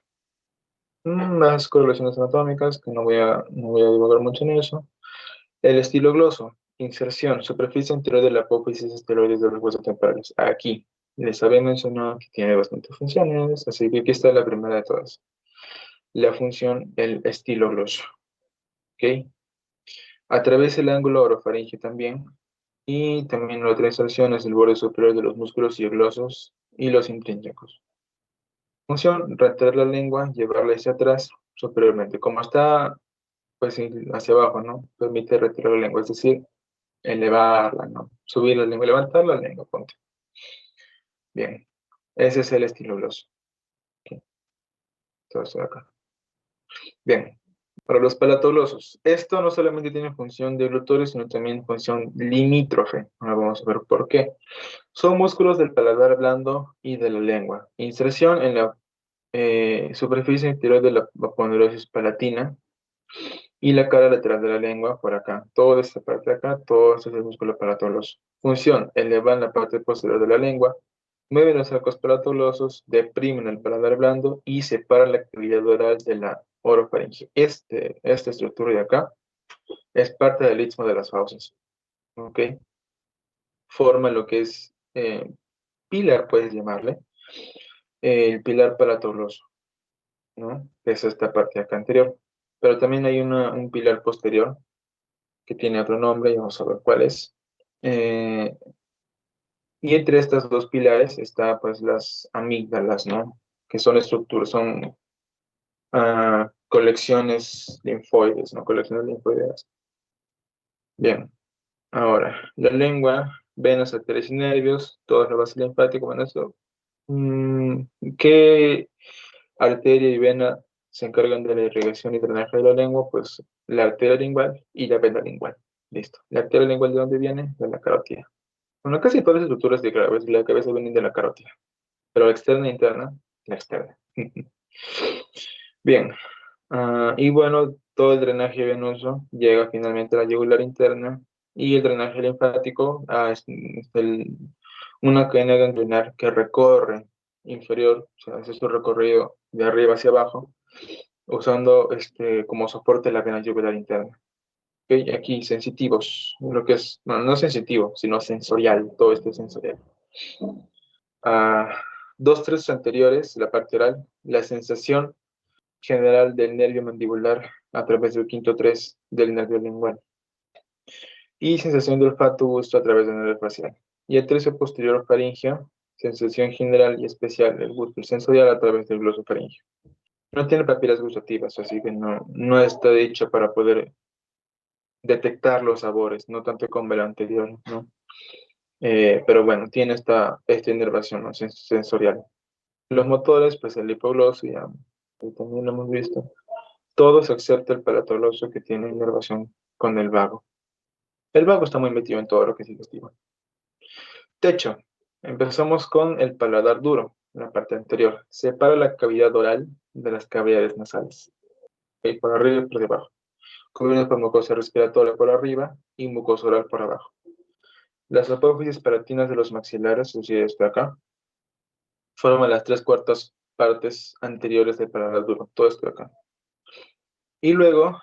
Las correlaciones anatómicas, que no voy a divagar mucho en eso. El estilo gloso, inserción, superficie anterior de la apófisis esteroides de los huesos temporales. Aquí les había mencionado que tiene bastantes funciones, así que aquí está la primera de todas. La función del estilo gloso. ¿Ok? Atraviesa el ángulo orofaringeo también. Y también la otra inserción es el borde superior de los músculos ioglosos y los intrínsecos. Función, retraer la lengua, llevarla hacia atrás superiormente. Como está pues hacia abajo, ¿no? Permite retirar la lengua, es decir, elevarla, ¿no? Subir la lengua, levantar la lengua, ponte. Bien, ese es el estilo gloso. Okay. Todo esto de acá. Bien, para los palatoglosos, esto no solamente tiene función deglutoria, sino también función limítrofe. Ahora vamos a ver por qué. Son músculos del paladar blando y de la lengua. Inserción en la superficie interior de la aponeurosis palatina. Y la cara lateral de la lengua por acá. Toda esta parte de acá, todo esto es el músculo palatoloso. Función, elevan la parte posterior de la lengua, mueven los arcos palatolosos, deprimen el paladar blando y separan la cavidad oral de la orofaringe. Esta estructura de acá es parte del istmo de las fauces. ¿Ok? Forma lo que es pilar, puedes llamarle, el pilar palatoloso, ¿no? Que es esta parte de acá anterior. Pero también hay un pilar posterior que tiene otro nombre y vamos a ver cuál es. Eh, y entre estas dos pilares está pues las amígdalas, ¿no? Que son estructuras, son colecciones linfoides, ¿no? Colecciones linfoideas. Bien, ahora, la lengua, venas, arterias y nervios, toda la base linfática, bueno, eso. mm, ¿Qué arteria y vena se encargan de la irrigación y drenaje de la lengua? Pues la arteria lingual y la vena lingual. Listo. ¿La arteria lingual de dónde viene? De la carótida. Bueno, casi todas las estructuras de la cabeza vienen de la carótida, pero la externa e interna, la externa. Bien, y bueno, todo el drenaje venoso llega finalmente a la yugular interna y el drenaje linfático una cadena ganglionar que recorre inferior, o sea, hace su recorrido de arriba hacia abajo, usando como soporte la vena yugular interna. Ok, aquí sensitivos, lo que es, no, no sensitivo, sino sensorial, todo esto es sensorial. Ah, dos tres anteriores, la parte oral, la sensación general del nervio mandibular a través del quinto 3 del nervio lingual y sensación de olfato gusto a través del nervio facial. Y el tercio posterior faríngeo, sensación general y especial del gusto sensorial a través del glosofaríngeo. No tiene papilas gustativas, así que no está hecho para poder detectar los sabores, no tanto como el anterior, ¿no? Pero bueno, tiene esta inervación, ¿no? Sensorial. Los motores, pues el hipogloso, ya también lo hemos visto. Todos excepto el palatoloso que tiene inervación con el vago. El vago está muy metido en todo lo que es digestivo. Techo. Empezamos con el paladar duro, la parte anterior. Separa la cavidad oral de las cavidades nasales. Ok, por arriba y por debajo. Cubierto por mucosa respiratoria por arriba y mucosa oral por abajo. Las apófisis palatinas de los maxilares, es decir, esto de acá, forman las tres cuartas partes anteriores del paladar duro. Todo esto de acá. Y luego,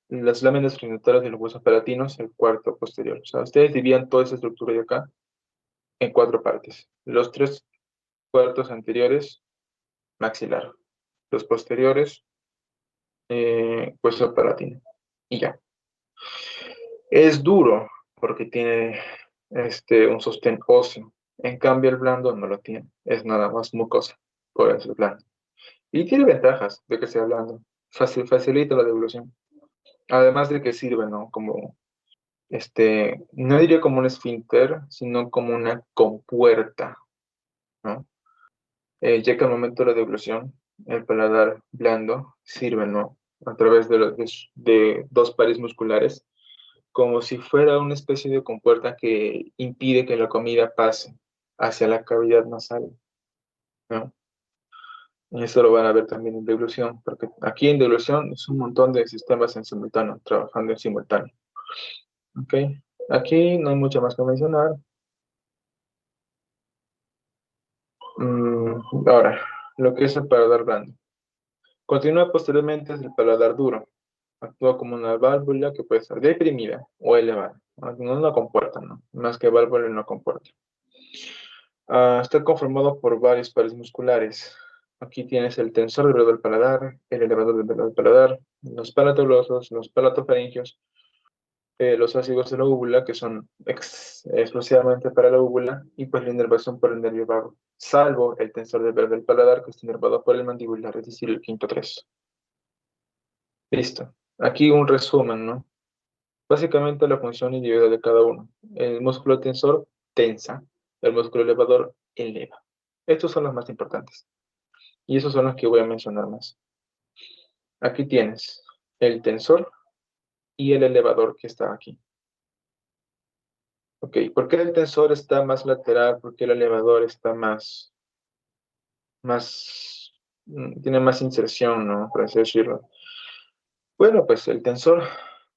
las láminas fragmentarias de los huesos palatinos, el cuarto posterior. O sea, ustedes dividían toda esa estructura de acá en cuatro partes. Los tres cuartos anteriores, maxilar. Los posteriores, hueso palatino. Y ya. Es duro porque tiene un sostén óseo. En cambio, el blando no lo tiene. Es nada más mucosa. Por eso es blando. Y tiene ventajas de que sea blando. Facilita la devolución. Además de que sirve, ¿no? Como no diría como un esfínter, sino como una compuerta, ¿no? Ya que al momento de la deglución, el paladar blando sirve, ¿no? A través de dos pares musculares, como si fuera una especie de compuerta que impide que la comida pase hacia la cavidad nasal, ¿no? Y eso lo van a ver también en deglución, porque aquí en deglución es un montón de sistemas en simultáneo, trabajando en simultáneo, ¿ok? Aquí no hay mucho más que mencionar. Ahora, lo que es el paladar blando. Continúa posteriormente es el paladar duro. Actúa como una válvula que puede estar deprimida o elevada. No es una compuerta, ¿no? Más que válvula no compuerta. Está conformado por varios pares musculares. Aquí tienes el tensor del paladar, el elevador del paladar, los palatolosos, los palatofaringios, los ácidos de la úvula, que son exclusivamente para la úvula, y pues la inervación por el nervio vago, salvo el tensor del paladar, que está inervado por el mandibular, es decir, el quinto 3. Listo. Aquí un resumen, ¿no? Básicamente la función individual de cada uno. El músculo tensor tensa, el músculo elevador eleva. Estos son los más importantes. Y esos son los que voy a mencionar más. Aquí tienes el tensor y el elevador que está aquí. Ok, ¿por qué el tensor está más lateral? ¿Por qué el elevador está tiene más inserción, ¿no? Por así decirlo. Bueno, pues el tensor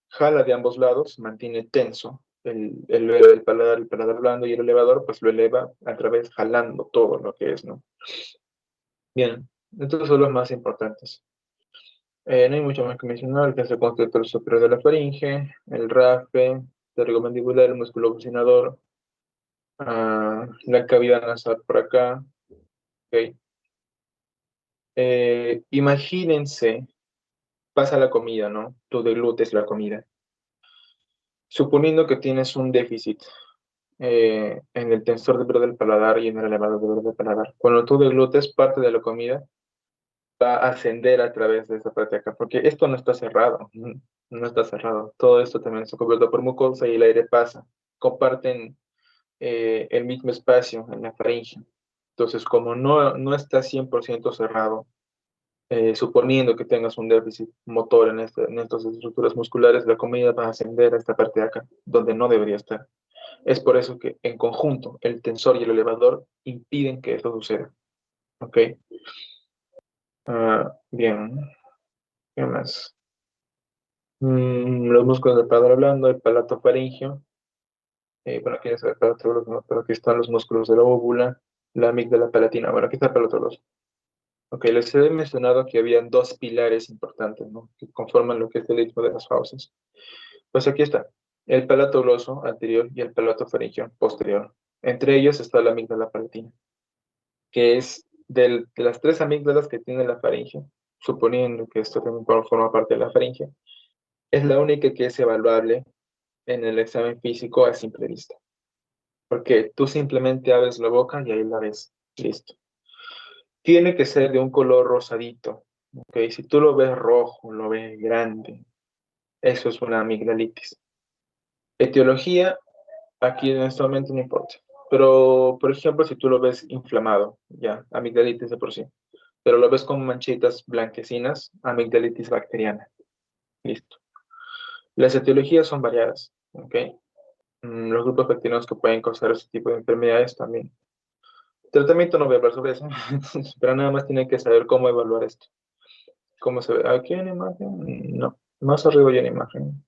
jala de ambos lados, mantiene tenso el paladar, el paladar blando, y el elevador pues lo eleva a través jalando todo lo que es, ¿no? Bien, estos son los más importantes. No hay mucho más que mencionar, que es el constrictor superior de la faringe, el rafe, pterygomandibular, el músculo bucinador, la cavidad nasal por acá. Ok. Imagínense, pasa la comida, ¿no? Tú deglutes la comida. Suponiendo que tienes un déficit en el tensor del paladar y en el elevador del paladar. Cuando tú deglutes parte de la comida, va a ascender a través de esa parte de acá, porque esto no está cerrado, no está cerrado. Todo esto también está cubierto por mucosa y el aire pasa. Comparten el mismo espacio en la faringe. Entonces, como no está 100% cerrado, suponiendo que tengas un déficit motor en estas estructuras musculares, la comida va a ascender a esta parte de acá, donde no debería estar. Es por eso que en conjunto el tensor y el elevador impiden que esto suceda. ¿Ok? Bien. ¿Qué más? Los músculos del paladar blando, el palato faríngeo. Bueno, aquí es el palato blando, ¿no? Pero aquí están los músculos de la óvula, la amígdala palatina. Bueno, aquí está el palato blando. Ok, les he mencionado que habían dos pilares importantes, ¿no? Que conforman lo que es el istmo de las fauces. Pues aquí está, el palato gloso anterior y el palato faríngeo posterior. Entre ellos está la amígdala palatina, que es de las tres amígdalas que tiene la faringe, suponiendo que esto también forma parte de la faringe, es la única que es evaluable en el examen físico a simple vista. Porque tú simplemente abres la boca y ahí la ves. Listo. Tiene que ser de un color rosadito. ¿Ok? Si tú lo ves rojo, lo ves grande, eso es una amigdalitis. Etiología, aquí en este momento no importa. Pero, por ejemplo, si tú lo ves inflamado, ya, amigdalitis de por sí. Pero lo ves con manchitas blanquecinas, amigdalitis bacteriana. Listo. Las etiologías son variadas, ¿ok? Los grupos bacterianos que pueden causar ese tipo de enfermedades también. Tratamiento no voy a hablar sobre eso, pero nada más tienen que saber cómo evaluar esto. ¿Cómo se ve? ¿Aquí hay una imagen? No, más arriba hay una imagen.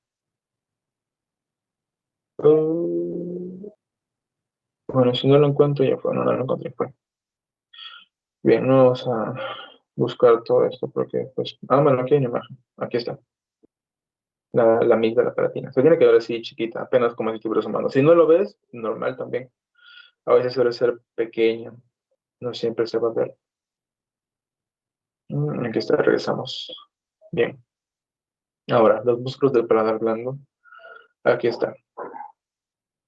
Uh, bueno, si no lo encuentro ya fue, no lo encontré, fue. Bien, no vamos a buscar todo esto porque, pues, bueno, aquí hay una imagen. Aquí está. La amígdala palatina. Se tiene que ver así chiquita, apenas como si estuvieras humano. Si no lo ves, normal también. A veces suele ser pequeño, no siempre se va a ver. Aquí está, regresamos. Bien. Ahora, los músculos del paladar blando. Aquí está.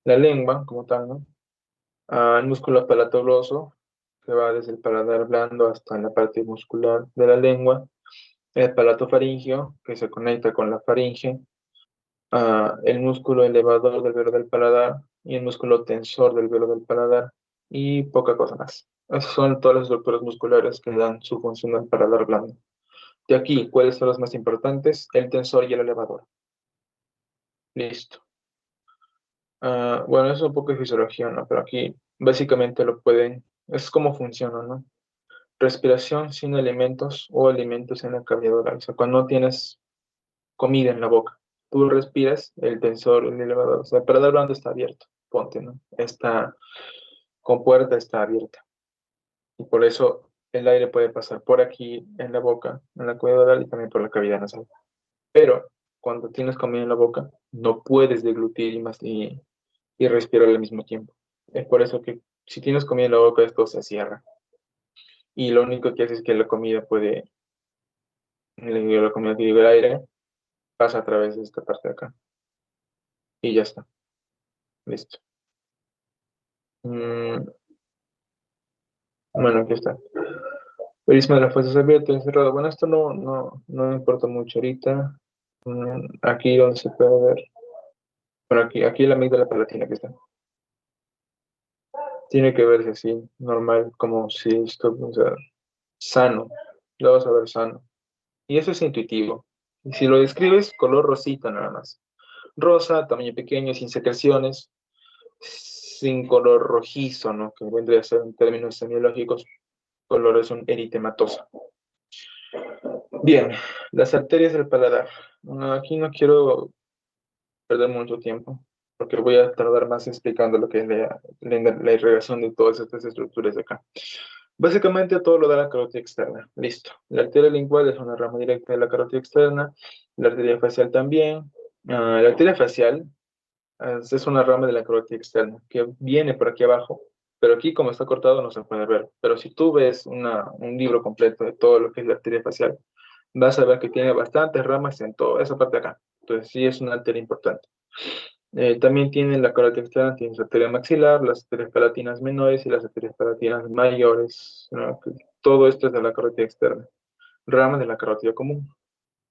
La lengua, como tal, ¿no? El músculo palatobloso, que va desde el paladar blando hasta la parte muscular de la lengua. El palato faríngeo, que se conecta con la faringe. El músculo elevador del velo del paladar y el músculo tensor del velo del paladar y poca cosa más. Esas son todas las estructuras musculares que dan su función al paladar blando. De aquí, ¿cuáles son los más importantes? El tensor y el elevador. Listo. Bueno, eso es un poco de fisiología, ¿no? Pero aquí básicamente lo pueden, es cómo funciona, ¿no? Respiración sin alimentos o alimentos en la cavidad oral. O sea, cuando no tienes comida en la boca, tú respiras, el tensor, el elevador, o sea, el paladar blando está abierto, ponte, ¿no? Esta compuerta está abierta. Y por eso el aire puede pasar por aquí en la boca, en la cavidad oral y también por la cavidad nasal. Pero cuando tienes comida en la boca, no puedes deglutir y respirar al mismo tiempo. Es por eso que si tienes comida en la boca, esto se cierra. Y lo único que hace es que la comida puede, la comida que llega al aire, pasa a través de esta parte de acá. Y ya está. Listo. Mm, bueno, aquí está. Prisma de las fuerzas abiertas, encerrado. Bueno, esto no me importa mucho ahorita. Aquí donde se puede ver. Bueno, aquí la amígdala palatina que está. Tiene que verse así, normal, como si esto, o sea, sano. Lo vas a ver sano. Y eso es intuitivo. Y si lo describes, color rosita nada más. Rosa, tamaño pequeño, sin secreciones, sin color rojizo, ¿no? Que vendría a ser en términos semiológicos, color es un eritematoso. Bien, las arterias del paladar. Aquí no quiero perder mucho tiempo, porque voy a tardar más explicando lo que es la irrigación de todas estas estructuras de acá. Básicamente todo lo da la carótida externa. Listo. La arteria lingual es una rama directa de la carótida externa, la arteria facial también. La arteria facial es una rama de la carótida externa que viene por aquí abajo, pero aquí como está cortado no se puede ver. Pero si tú ves un libro completo de todo lo que es la arteria facial, vas a ver que tiene bastantes ramas en toda esa parte de acá. Entonces sí es una arteria importante. También tiene la carótida externa, tiene su arteria maxilar, las arterias palatinas menores y las arterias palatinas mayores, ¿no? Todo esto es de la carótida externa. Rama de la carótida común,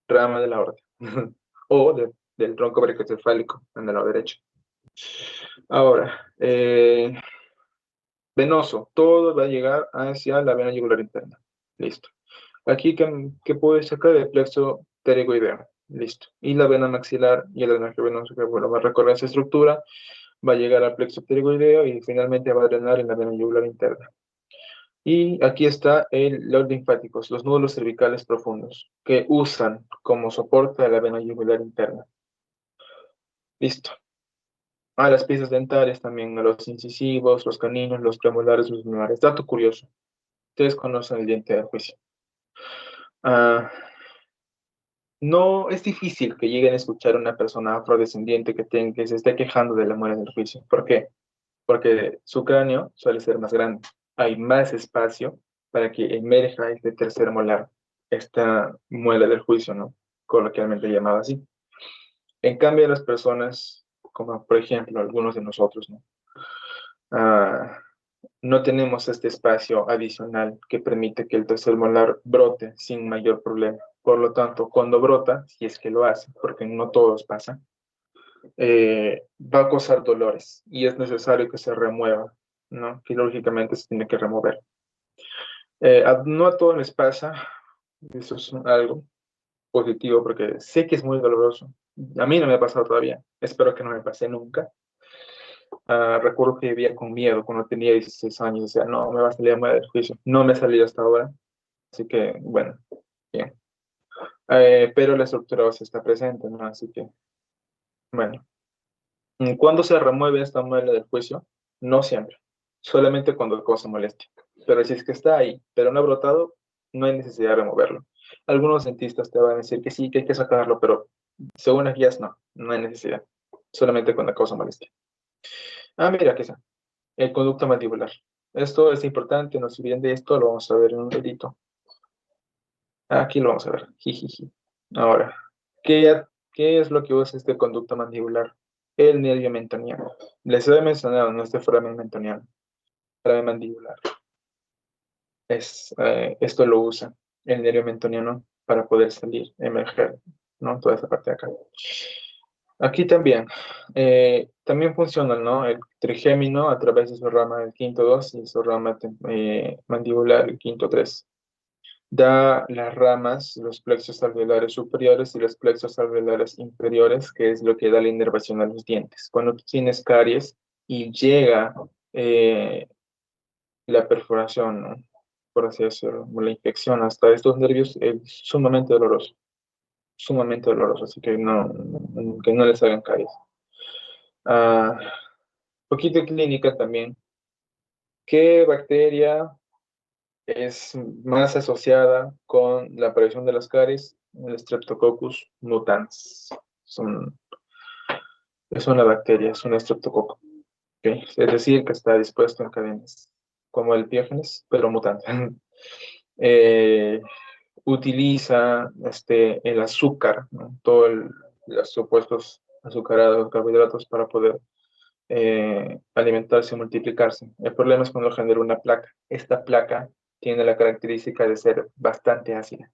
rama de la aorta, o del tronco brachiocefálico en el lado derecho. Ahora, venoso, todo va a llegar hacia la vena yugular interna. Listo. Aquí, ¿qué puede sacar? El plexo pterygoideo. Listo. Y la vena maxilar y el drenaje venoso que bueno, va a recorrer esa estructura, va a llegar al plexo pterygoideo y finalmente va a drenar en la vena yugular interna. Y aquí está los linfáticos, los nódulos cervicales profundos, que usan como soporte a la vena yugular interna. Listo. Las piezas dentales también, los incisivos, los caninos, los premolares, los molares. Dato curioso. Ustedes conocen el diente de juicio. Ah, no es difícil que lleguen a escuchar a una persona afrodescendiente que se esté quejando de la muela del juicio. ¿Por qué? Porque su cráneo suele ser más grande. Hay más espacio para que emerja este tercer molar, esta muela del juicio, ¿no? Coloquialmente llamada así. En cambio, las personas, como por ejemplo algunos de nosotros, ¿no? Ah, no tenemos este espacio adicional que permite que el tercer molar brote sin mayor problema. Por lo tanto, cuando brota, si es que lo hace, porque no todos pasan, va a causar dolores y es necesario que se remueva, ¿no? Quirúrgicamente se tiene que remover. No a todos les pasa, eso es algo positivo porque sé que es muy doloroso. A mí no me ha pasado todavía, espero que no me pase nunca. Recuerdo que vivía con miedo cuando tenía 16 años, decía, no, me va a salir a muerte del juicio. No me ha salido hasta ahora, así que, bueno, bien. Pero la estructura ósea está presente, ¿no? Así que, bueno. ¿Cuándo se remueve esta muela del juicio? No siempre, solamente cuando causa molestia. Pero si es que está ahí, pero no ha brotado, no hay necesidad de removerlo. Algunos dentistas te van a decir que sí, que hay que sacarlo, pero según las guías, no hay necesidad. Solamente cuando causa molestia. Mira, que está. El conducto mandibular. Esto es importante, no se olviden de esto, lo vamos a ver en un ratito. Aquí lo vamos a ver. Jijiji. Ahora, ¿qué, ¿qué es lo que usa este conducto mandibular? El nervio mentoniano. Les he mencionado, no este foramen mentoniano, foramen mandibular. Esto lo usa el nervio mentoniano para poder salir, emerger, ¿no? Toda esa parte de acá. Aquí también, también funciona, ¿no? El trigémino a través de su rama del quinto 2 y su rama mandibular el quinto 3. Da las ramas, los plexos alveolares superiores y los plexos alveolares inferiores, que es lo que da la inervación a los dientes. Cuando tú tienes caries y llega la perforación, ¿no? Por así decirlo, la infección hasta estos nervios, es sumamente doloroso, así que no les hagan caries. Ah, poquito de clínica también. ¿Qué bacteria es más asociada con la aparición de las caries? El Streptococcus mutans. Es, un- es una bacteria, es un estreptococo. ¿Ok? Es decir, que está dispuesto en cadenas, como el piógenes, pero mutante. Eh, Utiliza el azúcar, ¿no? Los supuestos azucarados, carbohidratos para poder alimentarse y multiplicarse. El problema es cuando genera una placa. Esta placa tiene la característica de ser bastante ácida,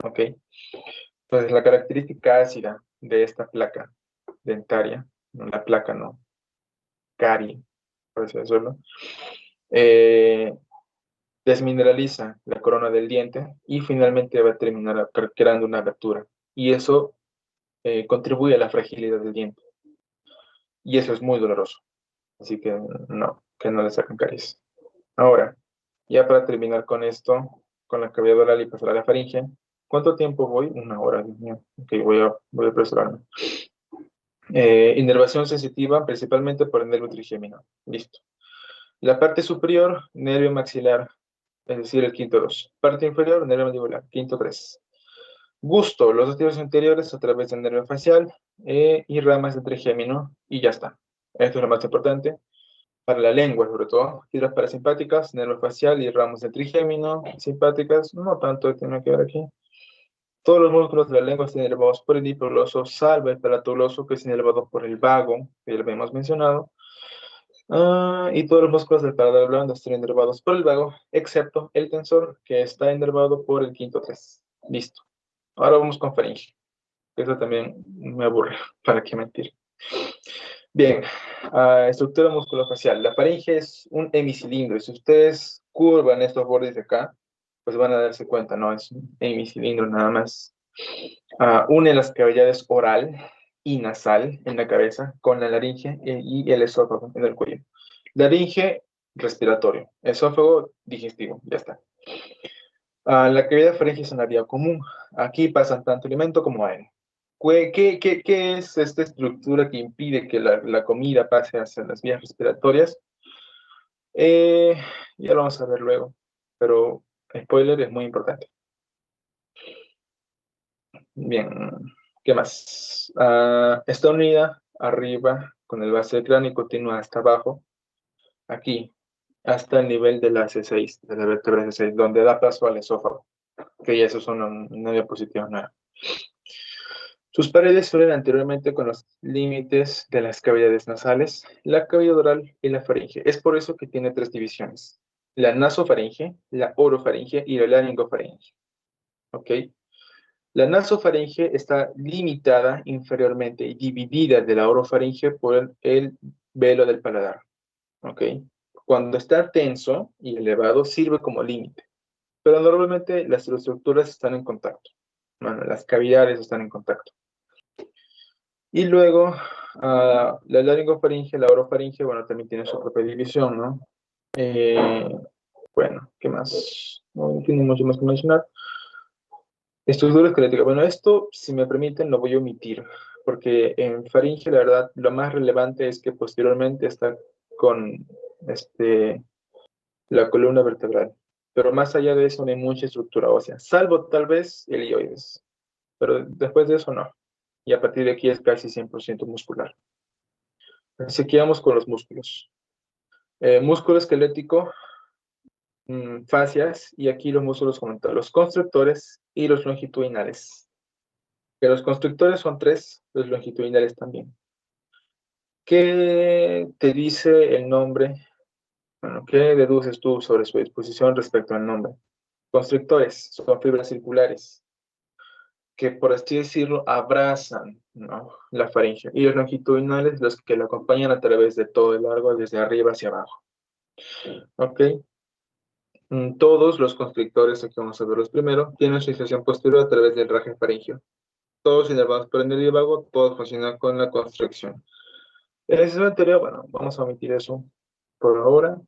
¿ok? Entonces, la característica ácida de esta placa dentaria, no la placa, no, carie, por así decirlo, eh, desmineraliza la corona del diente y finalmente va a terminar creando una abertura. Y eso contribuye a la fragilidad del diente. Y eso es muy doloroso. Así que no le saquen caries. Ahora, ya para terminar con esto, con la cavidad oral y pasar a la faringe, ¿Cuánto tiempo voy? 1 hora, Dios mío. Ok, voy a apresurarme. Inervación sensitiva, principalmente por el nervio trigémino. Listo. La parte superior, nervio maxilar, es decir, el quinto 2. Parte inferior, nervio mandibular, quinto 3. Gusto, los dos nervios anteriores a través del nervio facial y ramas del trigémino, y ya está. Esto es lo más importante. Para la lengua, sobre todo, fibras parasimpáticas, nervio facial y ramas del trigémino, simpáticas, no tanto tiene que ver aquí. Todos los músculos de la lengua están inervados por el hipogloso, salvo el palatogloso, que es inervado por el vago, que ya lo habíamos mencionado. Y todos los músculos del paladar blando están inervados por el vago, excepto el tensor, que está inervado por el quinto 3. Listo. Ahora vamos con faringe. Eso también me aburre, para qué mentir. Bien, estructura musculofacial. La faringe es un hemicilindro. Si ustedes curvan estos bordes de acá, pues van a darse cuenta, ¿no? Es un hemicilindro nada más. Une las cavidades oral y nasal en la cabeza con la laringe y el esófago en el cuello. Laringe, respiratorio. Esófago, digestivo. Ya está. La cavidad faríngea es una vía común. Aquí pasan tanto alimento como aire. ¿Qué es esta estructura que impide que la comida pase hacia las vías respiratorias? Eh, ya lo vamos a ver luego, pero spoiler es muy importante. Bien, ¿qué más? Está unida arriba con el base del cráneo y continúa hasta abajo, aquí, hasta el nivel de la C6, de la vértebra C6, donde da paso al esófago, que ya eso es una diapositiva nueva. Sus paredes fueron anteriormente con los límites de las cavidades nasales, la cavidad oral y la faringe. Es por eso que tiene 3 divisiones: la nasofaringe, la orofaringe y la laringofaringe. ¿Ok? La nasofaringe está limitada inferiormente y dividida de la orofaringe por el velo del paladar. ¿Ok? Cuando está tenso y elevado, sirve como límite. Pero normalmente las estructuras están en contacto. Bueno, las cavidades están en contacto. Y luego, la laringofaringe, la orofaringe, bueno, también tiene su propia división, ¿no? Bueno, ¿qué más? No tiene mucho más que mencionar. Estructura esquelética. Bueno, esto, si me permiten, lo voy a omitir, porque en faringe, la verdad, lo más relevante es que posteriormente está con la columna vertebral. Pero más allá de eso no hay mucha estructura ósea, salvo tal vez el ilioides. Pero después de eso no. Y a partir de aquí es casi 100% muscular. Así que vamos con los músculos. Músculo esquelético, fascias, y aquí los músculos comentarios, los constructores y los longitudinales. Que los constructores son 3, los longitudinales también. ¿Qué te dice el nombre? Bueno, ¿qué deduces tú sobre su disposición respecto al nombre? Constructores son fibras circulares que, por así decirlo, abrazan, ¿no?, la faringe. Y los longitudinales, los que la acompañan a través de todo el largo, desde arriba hacia abajo. ¿Ok? Todos los constrictores, aquí vamos a verlos primero, tienen su inserción posterior a través del raje faríngeo. Todos inervados por el nervio vago, todos funcionan con la constricción. En esa teoría, bueno, vamos a omitir eso por ahora.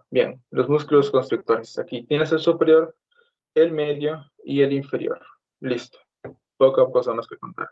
Bien, los músculos constrictores. Aquí tienes el superior, el medio y el inferior. Listo. Poca cosa más que contar.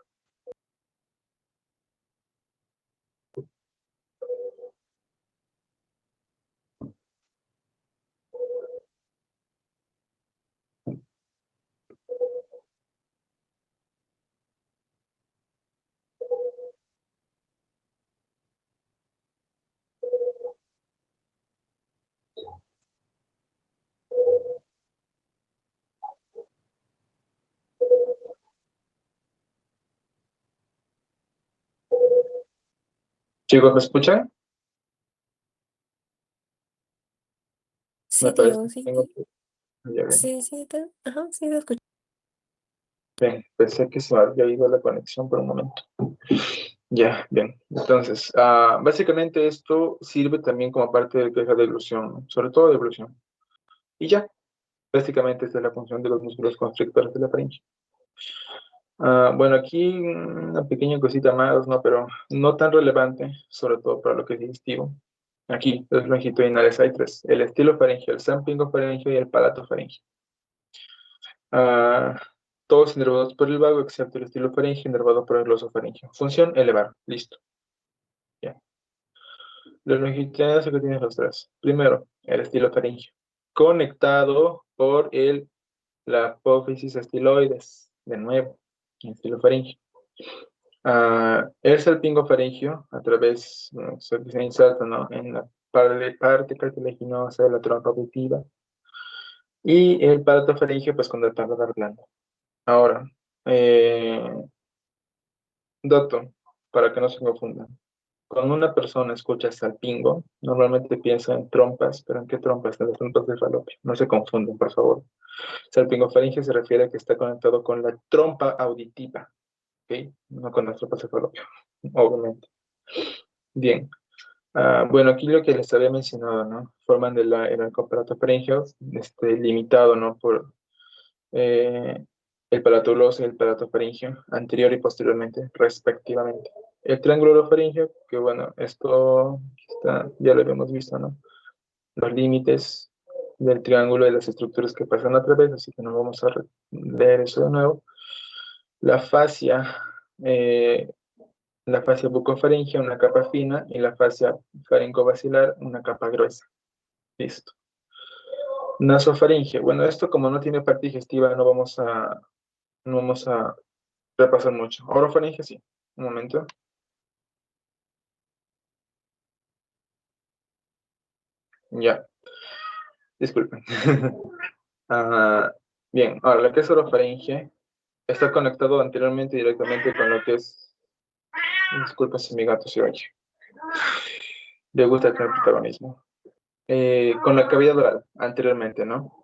Chicos, ¿me escuchan? Me Sí, parece Diego, que sí. tengo que... Ya bien. Sí, sí, ajá, sí, te escucho. Bien, pensé que se me había ido la conexión por un momento. Ya, bien. Entonces, básicamente esto sirve también como parte de queja de deglución, ¿no? Sobre todo de deglución. Y ya, básicamente esta es la función de los músculos constrictores de la faringe. Bueno, aquí una pequeña cosita más, ¿no? Pero no tan relevante, sobre todo para lo que es digestivo. Aquí, los longitudinales hay 3: el estilo faringeo, el sampingo faringeo y el palato faringeo. Ah, todos inervados por el vago, excepto el estilo faringeo, inervado por el glosofaringeo. Función, elevar. Listo. Ya. Los longitudinales que tienes los tres. Primero, el estilo faringeo. Conectado por la apófisis estiloides. De nuevo, el estilo faringeo. El salpingo faringeo, a través, se inserta, ¿no?, en la parte cartilaginosa de la trompa auditiva. Y el palato faringeo, pues, con el paladar blando. Ahora, dato, para que no se confundan. Cuando una persona escucha salpingo, normalmente piensa en trompas, pero ¿en qué trompas? En las trompas de falopio. No se confunden, por favor. Salpingofaringe se refiere a que está conectado con la trompa auditiva, ¿ok? No con las trompas de falopio, obviamente. Bien. Bueno, aquí lo que les había mencionado, ¿no? Forman el aparato faríngeo, limitado, ¿no?, por el palato gloso y el palato faríngeo, anterior y posteriormente, respectivamente. El triángulo orofaríngeo, que bueno, esto ya lo habíamos visto, ¿no? Los límites del triángulo y las estructuras que pasan a través, así que no vamos a leer eso de nuevo. La fascia, bucofaríngea, una capa fina, y la fascia faringobasilar, una capa gruesa. Listo. Nasofaringe. Bueno, esto como no tiene parte digestiva, no vamos a repasar mucho. Orofaringe, sí. Un momento. Ya, disculpen. Ah, bien, ahora lo que es orofaringe está conectado anteriormente directamente con lo que es. Disculpa si mi gato se oye. Le gusta tener protagonismo. Con la cavidad oral, anteriormente, ¿no?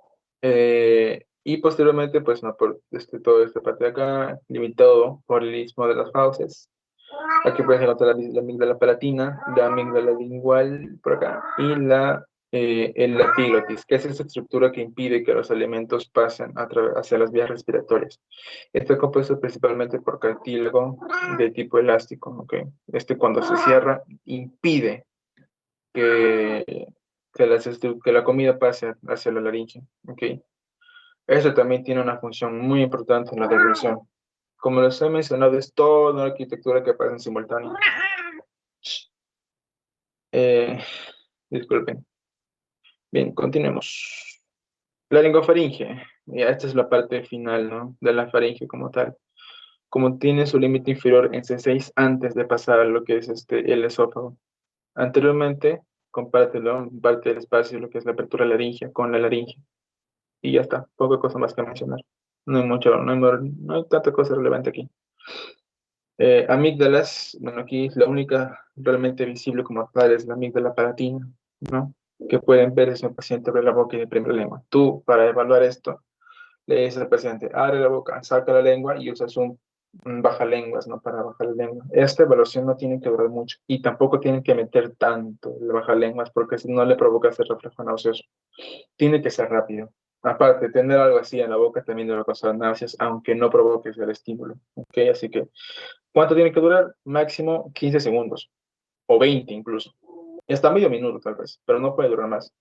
Y posteriormente, pues, no, por toda esta parte de acá, limitado por el istmo de las fauces. Aquí puedes encontrar la amígdala palatina, la amígdala lingual por acá, y el epiglotis, que es esa estructura que impide que los alimentos pasen hacia las vías respiratorias. Está compuesto principalmente por cartílago de tipo elástico, ¿ok? Cuando se cierra impide que, que la comida pase hacia la laringe, ¿ok? Eso también tiene una función muy importante en la digestion. Como les he mencionado, es toda una arquitectura que pasa en simultáneo. Eh, Disculpen. Bien, continuemos. Laringofaringe. Ya, esta es la parte final, ¿no?, de la faringe como tal. Como tiene su límite inferior en C6 antes de pasar a lo que es el esófago. Anteriormente, compártelo, parte del espacio, lo que es la apertura laringea con la laringe. Y ya está, poca cosa más que mencionar. No hay mucho, no hay tanta cosa relevante aquí. Amígdalas, bueno, aquí la única realmente visible como tal es la amígdala palatina, ¿no? Que pueden ver si un paciente abre la boca y deprime la lengua. Tú, para evaluar esto, le dices al paciente, abre la boca, saca la lengua y usas un bajalenguas, ¿no?, para bajar la lengua. Esta evaluación no tiene que durar mucho y tampoco tienen que meter tanto el bajalenguas porque si no le provoca ese reflejo nauseoso. Tiene que ser rápido. Aparte, tener algo así en la boca también debe causar náuseas, aunque no provoque el estímulo. ¿Ok? Así que, ¿cuánto tiene que durar? Máximo 15 segundos, o 20 incluso. Y hasta medio minuto tal vez, pero no puede durar más.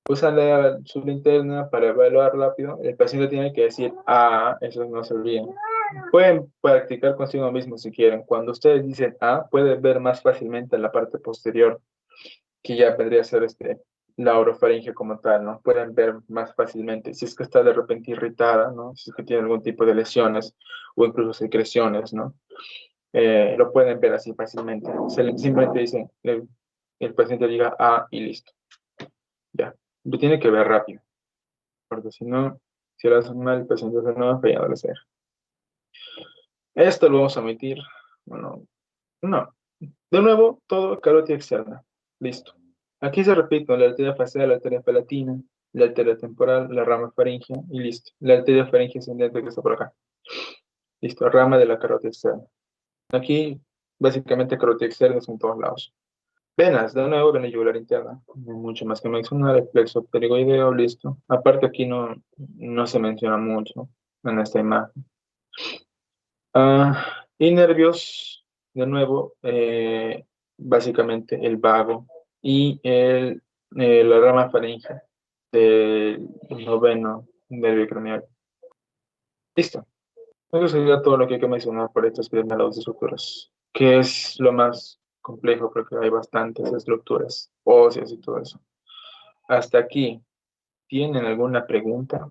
Usan su linterna para evaluar rápido. El paciente tiene que decir, eso no se olviden. Pueden practicar consigo mismo si quieren. Cuando ustedes dicen pueden ver más fácilmente la parte posterior, que ya vendría a ser la orofaringe como tal, ¿no? Pueden ver más fácilmente si es que está de repente irritada, ¿no? Si es que tiene algún tipo de lesiones o incluso secreciones, ¿no? Lo pueden ver así fácilmente. Simplemente dicen, el paciente diga y listo. Ya. Lo tiene que ver rápido, porque si no, si lo hacen mal, el paciente se enoja y ya no lo sé. Esto lo vamos a omitir. Bueno, no. De nuevo, todo carótida externa. Listo. Aquí se repite la arteria facial, la arteria palatina, la arteria temporal, la rama faríngea y listo. La arteria faríngea ascendente que está por acá. Listo, rama de la carótida externa. Aquí, básicamente, carótida externa es en todos lados. Venas, de nuevo, vena yugular interna. No hay mucho más que mencionar. El plexo pterigoideo, listo. Aparte, aquí no se menciona mucho en esta imagen. Y nervios, de nuevo, básicamente el vago y la rama faríngea del noveno nervio craneal. Listo. Eso sería todo lo que hay que mencionar por estos primeros de estructuras, que es lo más complejo porque hay bastantes estructuras óseas y todo eso. Hasta aquí, ¿tienen alguna pregunta?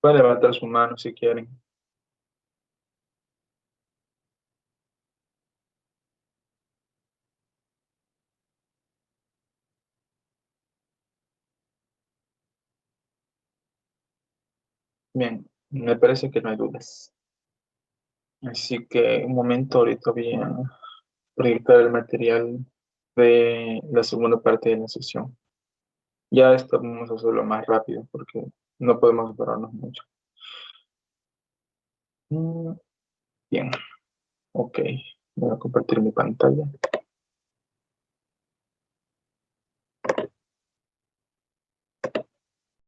Pueden levantar su mano si quieren. Bien, me parece que no hay dudas. Así que un momento, ahorita voy a proyectar el material de la segunda parte de la sesión. Ya esto vamos a hacerlo más rápido porque no podemos pararnos mucho. Mm, Bien, ok. Voy a compartir mi pantalla.